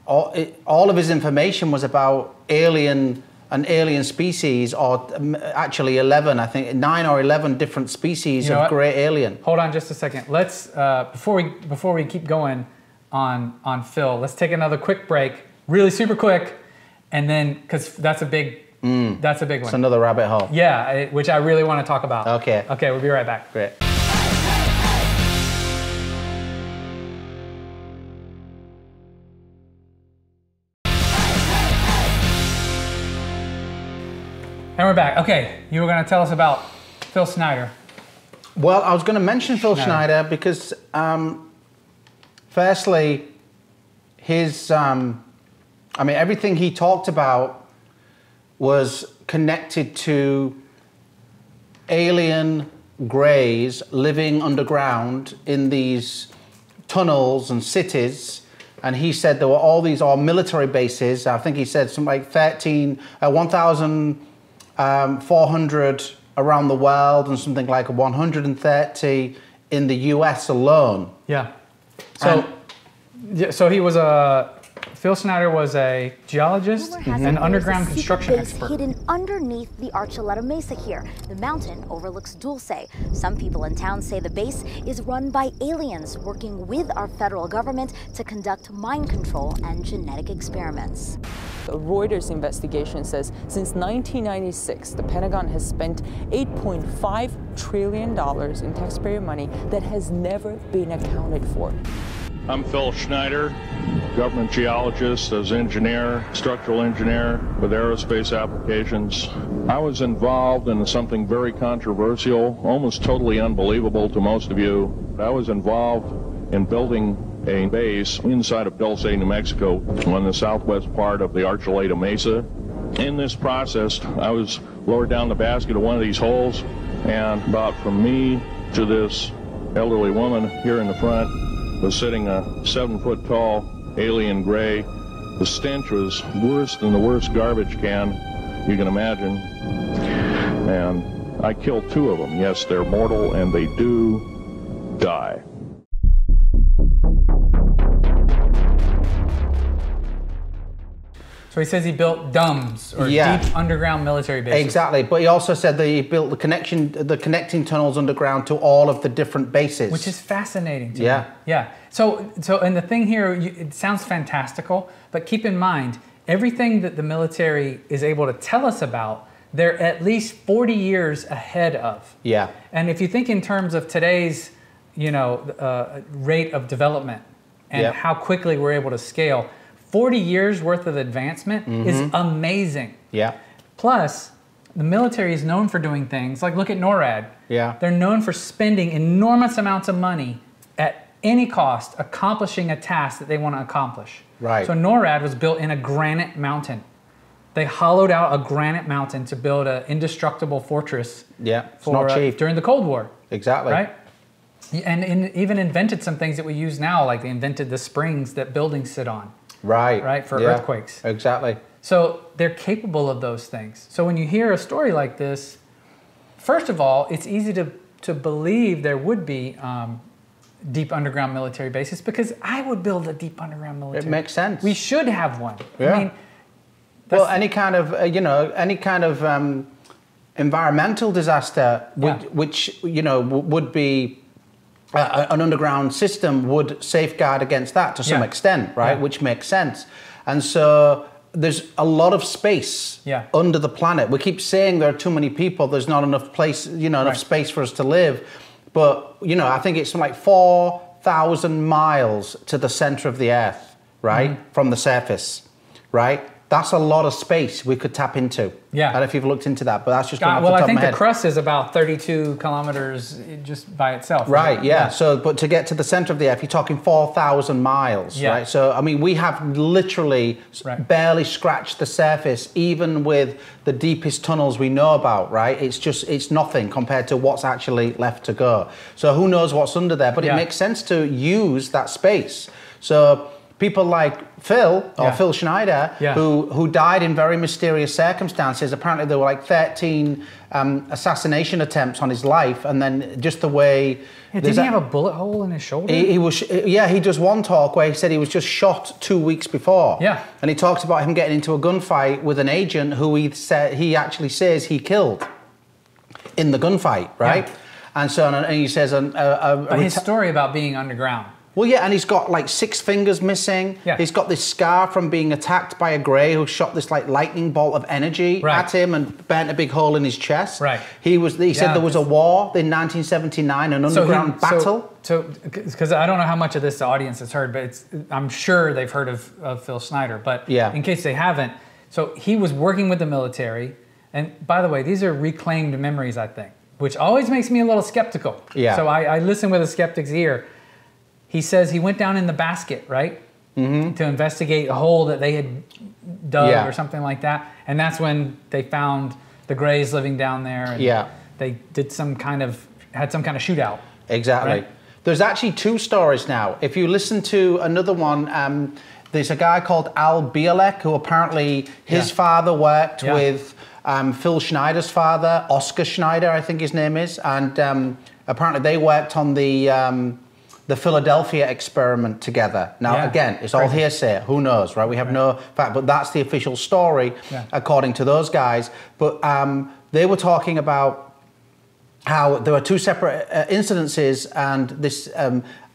all of his information was about an alien species, or actually 11, I think 9 or 11 different species of grey alien. Hold on just a second. Let's before we keep going on Phil, let's take another quick break, really super quick, and then because that's a big one. It's another rabbit hole. Yeah, which I really want to talk about. Okay. Okay, we'll be right back. Great. And we're back. Okay, you were going to tell us about Phil Schneider. Well, I was going to mention Phil Schneider because, firstly, his, I mean, everything he talked about was connected to alien greys living underground in these tunnels and cities. And he said there were all these military bases. I think he said something like 1,400 around the world and something like 130 in the US alone. Yeah. So he was Phil Schneider was a geologist and underground construction expert. Hidden underneath the Archuleta Mesa here. The mountain overlooks Dulce. Some people in town say the base is run by aliens working with our federal government to conduct mind control and genetic experiments. A Reuters investigation says since 1996, the Pentagon has spent $8.5 trillion in taxpayer money that has never been accounted for. I'm Phil Schneider, government geologist, as engineer, structural engineer with aerospace applications. I was involved in something very controversial, almost totally unbelievable to most of you. I was involved in building a base inside of Dulce, New Mexico, on the southwest part of the Archuleta Mesa. In this process, I was lowered down the basket of one of these holes, and about from me to this elderly woman here in the front was sitting a 7-foot-tall alien gray. The stench was worse than the worst garbage can you can imagine. And I killed 2 of them. Yes, they're mortal, and they do die. So he says he built d.u.m.b.s, or deep underground military bases. Exactly, but he also said that he built the connecting tunnels underground to all of the different bases. Which is fascinating to me. Yeah. So and the thing here, it sounds fantastical, but keep in mind, everything that the military is able to tell us about, they're at least 40 years ahead of. Yeah. And if you think in terms of today's, rate of development and how quickly we're able to scale, 40 years worth of advancement is amazing. Yeah. Plus, the military is known for doing things like, look at NORAD. Yeah. They're known for spending enormous amounts of money at any cost accomplishing a task that they want to accomplish. Right. So NORAD was built in a granite mountain. They hollowed out a granite mountain to build an indestructible fortress. Yeah, it's not cheap. During the Cold War. Exactly. Right? And even invented some things that we use now, like they invented the springs that buildings sit on. Right. Right, for earthquakes. Exactly. So they're capable of those things. So when you hear a story like this, first of all, it's easy to believe there would be deep underground military bases, because I would build a deep underground military. It makes sense. We should have one. Yeah. I mean, well, any kind of environmental disaster, which would be an underground system would safeguard against that to some extent, right? Which makes sense. And so there's a lot of space under the planet. We keep saying there are too many people, there's not enough place, enough space for us to live. But, I think it's like 4,000 miles to the center of the Earth, right? From the surface, right? That's a lot of space we could tap into. Yeah. I don't know if you've looked into that, but that's just going off the top of my head. Well, I think the crust is about 32 kilometers just by itself. Right, yeah. So, but to get to the center of the Earth, you're talking 4,000 miles, right? So, I mean, we have literally barely scratched the surface, even with the deepest tunnels we know about, right? It's nothing compared to what's actually left to go. So who knows what's under there, but it makes sense to use that space. So people like Phil, or Phil Schneider, who died in very mysterious circumstances. Apparently there were like 13 assassination attempts on his life, and then just the way... did he have a bullet hole in his shoulder? He does one talk where he said he was just shot 2 weeks before. Yeah. And he talks about him getting into a gunfight with an agent who he actually says he killed in the gunfight, right? Yeah. And so, and he says... his story about being underground. Well, yeah, and he's got like 6 fingers missing. Yeah. He's got this scar from being attacked by a grey who shot this like lightning bolt of energy at him and burnt a big hole in his chest. Right. He said there was a war in 1979, an underground battle. So, because I don't know how much of this the audience has heard, but I'm sure they've heard of Phil Schneider. But in case they haven't, so he was working with the military. And by the way, these are reclaimed memories, I think, which always makes me a little skeptical. Yeah. So I listen with a skeptic's ear. He says he went down in the basket, right? To investigate a hole that they had dug or something like that. And that's when they found the Greys living down there. And they did had some kind of shootout. Exactly. Right? There's actually 2 stories now. If you listen to another one, there's a guy called Al Bielek, who apparently his father worked with Phil Schneider's father, Oscar Schneider, I think his name is. And apparently they worked on the Philadelphia experiment together. Now, again, it's all hearsay. Who knows, right? We have no fact, but that's the official story, according to those guys. But they were talking about how there were 2 separate incidences, and this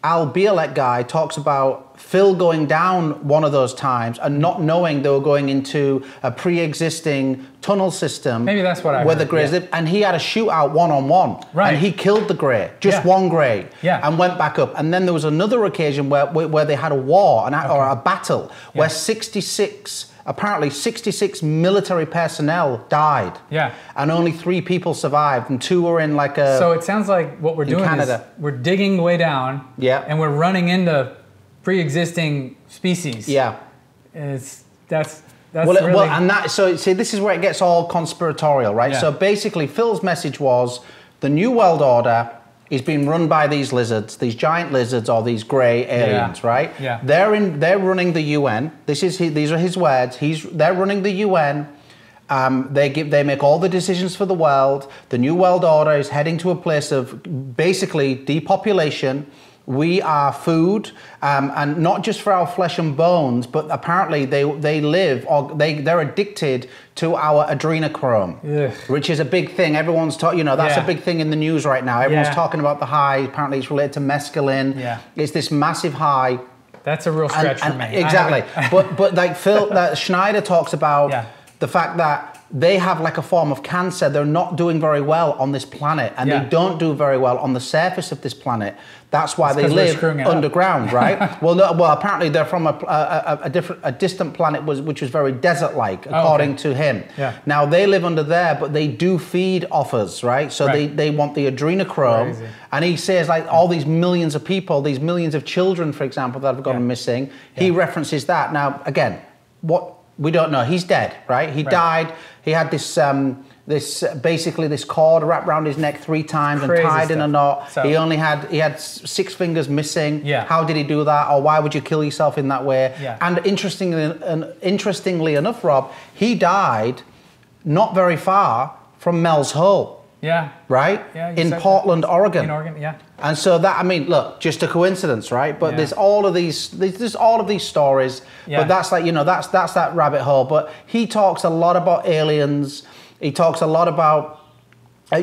Al Bielek guy talks about Phil going down one of those times and not knowing they were going into a pre-existing tunnel system. Maybe that's what I heard. Where the Greys lived, and he had a shootout one-on-one. Right. And he killed the Grey, just one Grey, and went back up. And then there was another occasion where they had a war, or a battle, where 66 military personnel died. Yeah. And only 3 people survived, and 2 were in like a... So it sounds like what we're doing is we're digging way down, and we're running into pre-existing species. Yeah. That's really... So see, this is where it gets all conspiratorial, right? Yeah. So basically, Phil's message was the New World Order is being run by these lizards, these giant lizards, or these grey aliens, right? Yeah. They're running the UN. These are his words. They're running the UN. They make all the decisions for the world. The New World Order is heading to a place of basically depopulation. We are food, and not just for our flesh and bones, but apparently they're addicted to our adrenochrome, which is a big thing. Everyone's talking, that's a big thing in the news right now. Everyone's talking about the high. Apparently it's related to mescaline. Yeah. It's this massive high. That's a real stretch for me. Exactly. but like Schneider talks about the fact that they have like a form of cancer. They're not doing very well on this planet, and they don't do very well on the surface of this planet. That's why they live underground, right? Well, apparently they're from a distant planet which was very desert-like, according to him. Yeah. Now they live under there, but they do feed off us, right? So they want the adrenochrome, and he says like all these millions of people, these millions of children, for example, that have gone missing. He references that. Now again, we don't know. He's dead, right? He died. He had this basically this cord wrapped around his neck 3 times and tied in a knot. So, he had 6 fingers missing. Yeah. How did he do that? Or why would you kill yourself in that way? Yeah. And interestingly enough, Rob, he died not very far from Mel's Hole. Yeah. Right? Yeah, in Portland, Oregon. In Oregon, yeah. And so that, I mean, look, just a coincidence, right? But there's all of these stories. Yeah. But that's like, that's that rabbit hole. But he talks a lot about aliens. He talks a lot about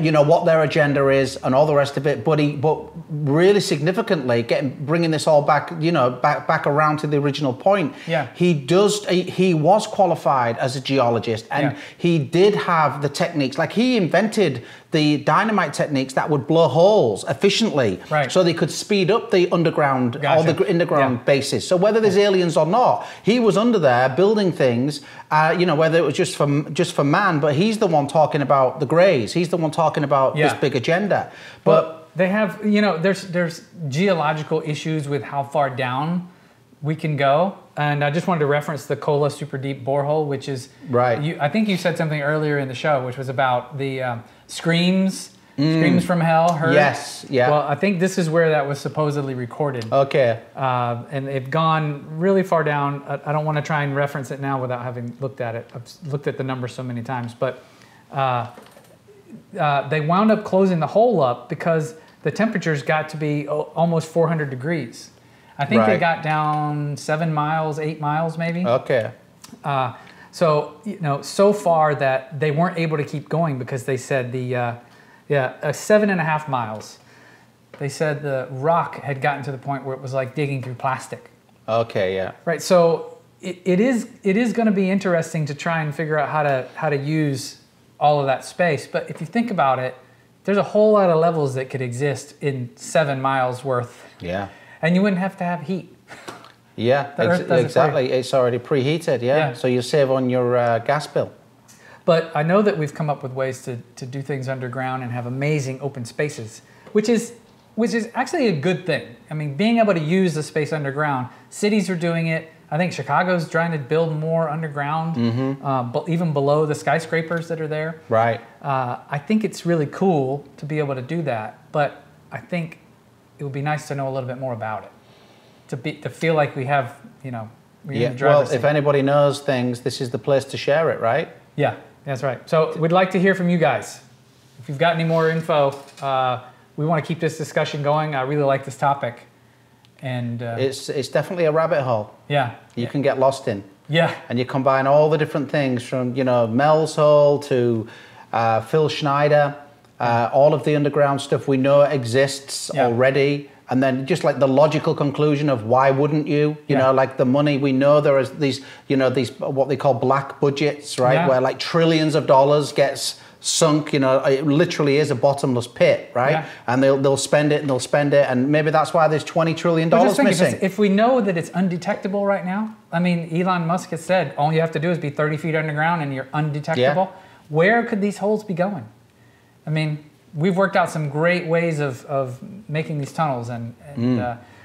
you know, what their agenda is and all the rest of it, but really significantly bringing this all back, you know, back around to the original point. Yeah. He was qualified as a geologist, and he did have the techniques. Like, he invented the dynamite techniques that would blow holes efficiently, so they could speed up the underground, all the underground bases. So whether there's aliens or not, he was under there building things. You know, whether it was just for man, but he's the one talking about the Greys. He's the one talking about this big agenda. But they have, you know, there's geological issues with how far down we can go. And I just wanted to reference the Kola super deep borehole, which is I think you said something earlier in the show, which was about the screams from hell heard. Yes, yeah. Well, I think this is where that was supposedly recorded. Okay. And they've gone really far down. I don't want to try and reference it now without having looked at it. I've looked at the numbers so many times, but they wound up closing the hole up because the temperatures got to be almost 400 degrees. I think they got down 7 miles, 8 miles maybe. Okay. So, you know, so far that they weren't able to keep going because they said 7.5 miles. They said the rock had gotten to the point where it was like digging through plastic. Okay, yeah. Right, so it is going to be interesting to try and figure out how to use all of that space. But if you think about it, there's a whole lot of levels that could exist in 7 miles worth. Yeah. And you wouldn't have to have heat. Yeah, exactly. It's already preheated, yeah. So you save on your gas bill. But I know that we've come up with ways to do things underground and have amazing open spaces, which is actually a good thing. I mean, being able to use the space underground, cities are doing it. I think Chicago's trying to build more underground, but even below the skyscrapers that are there. Right. I think it's really cool to be able to do that, but I think it would be nice to know a little bit more about it, to feel like we have, you know, well, if anybody knows things, this is the place to share it, right? Yeah, that's right. So we'd like to hear from you guys. If you've got any more info, we want to keep this discussion going. I really like this topic. And it's definitely a rabbit hole. Yeah. You can get lost in. Yeah. And you combine all the different things from, you know, Mel's Hole to Phil Schneider, all of the underground stuff we know exists already. And then just like the logical conclusion of why wouldn't you? You know, like the money, we know there is these, you know, these what they call black budgets, right? Where like trillions of dollars gets sunk, you know, it literally is a bottomless pit, right? And they'll spend it and they'll spend it, and maybe that's why there's $20 trillion missing. If we know that it's undetectable right now, I mean, Elon Musk has said all you have to do is be 30 feet underground and you're undetectable. Where could these holes be going? I mean, we've worked out some great ways of making these tunnels, and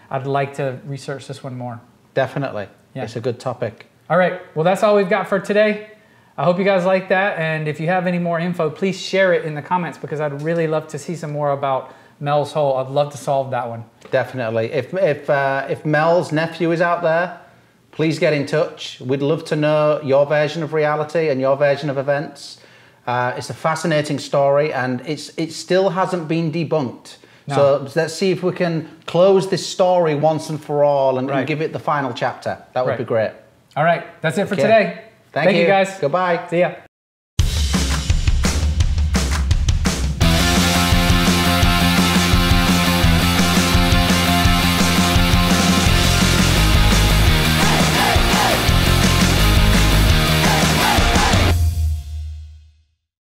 I'd like to research this one more. Definitely. Yeah. It's a good topic. All right. Well, that's all we've got for today. I hope you guys like that, and if you have any more info, please share it in the comments, because I'd really love to see some more about Mel's Hole. I'd love to solve that one. Definitely. If Mel's nephew is out there, please get in touch. We'd love to know your version of reality and your version of events. It's a fascinating story, and it still hasn't been debunked. No. So let's see if we can close this story once and for all and give it the final chapter. That would be great. All right. That's it for today. Thank you, guys. Goodbye. See ya.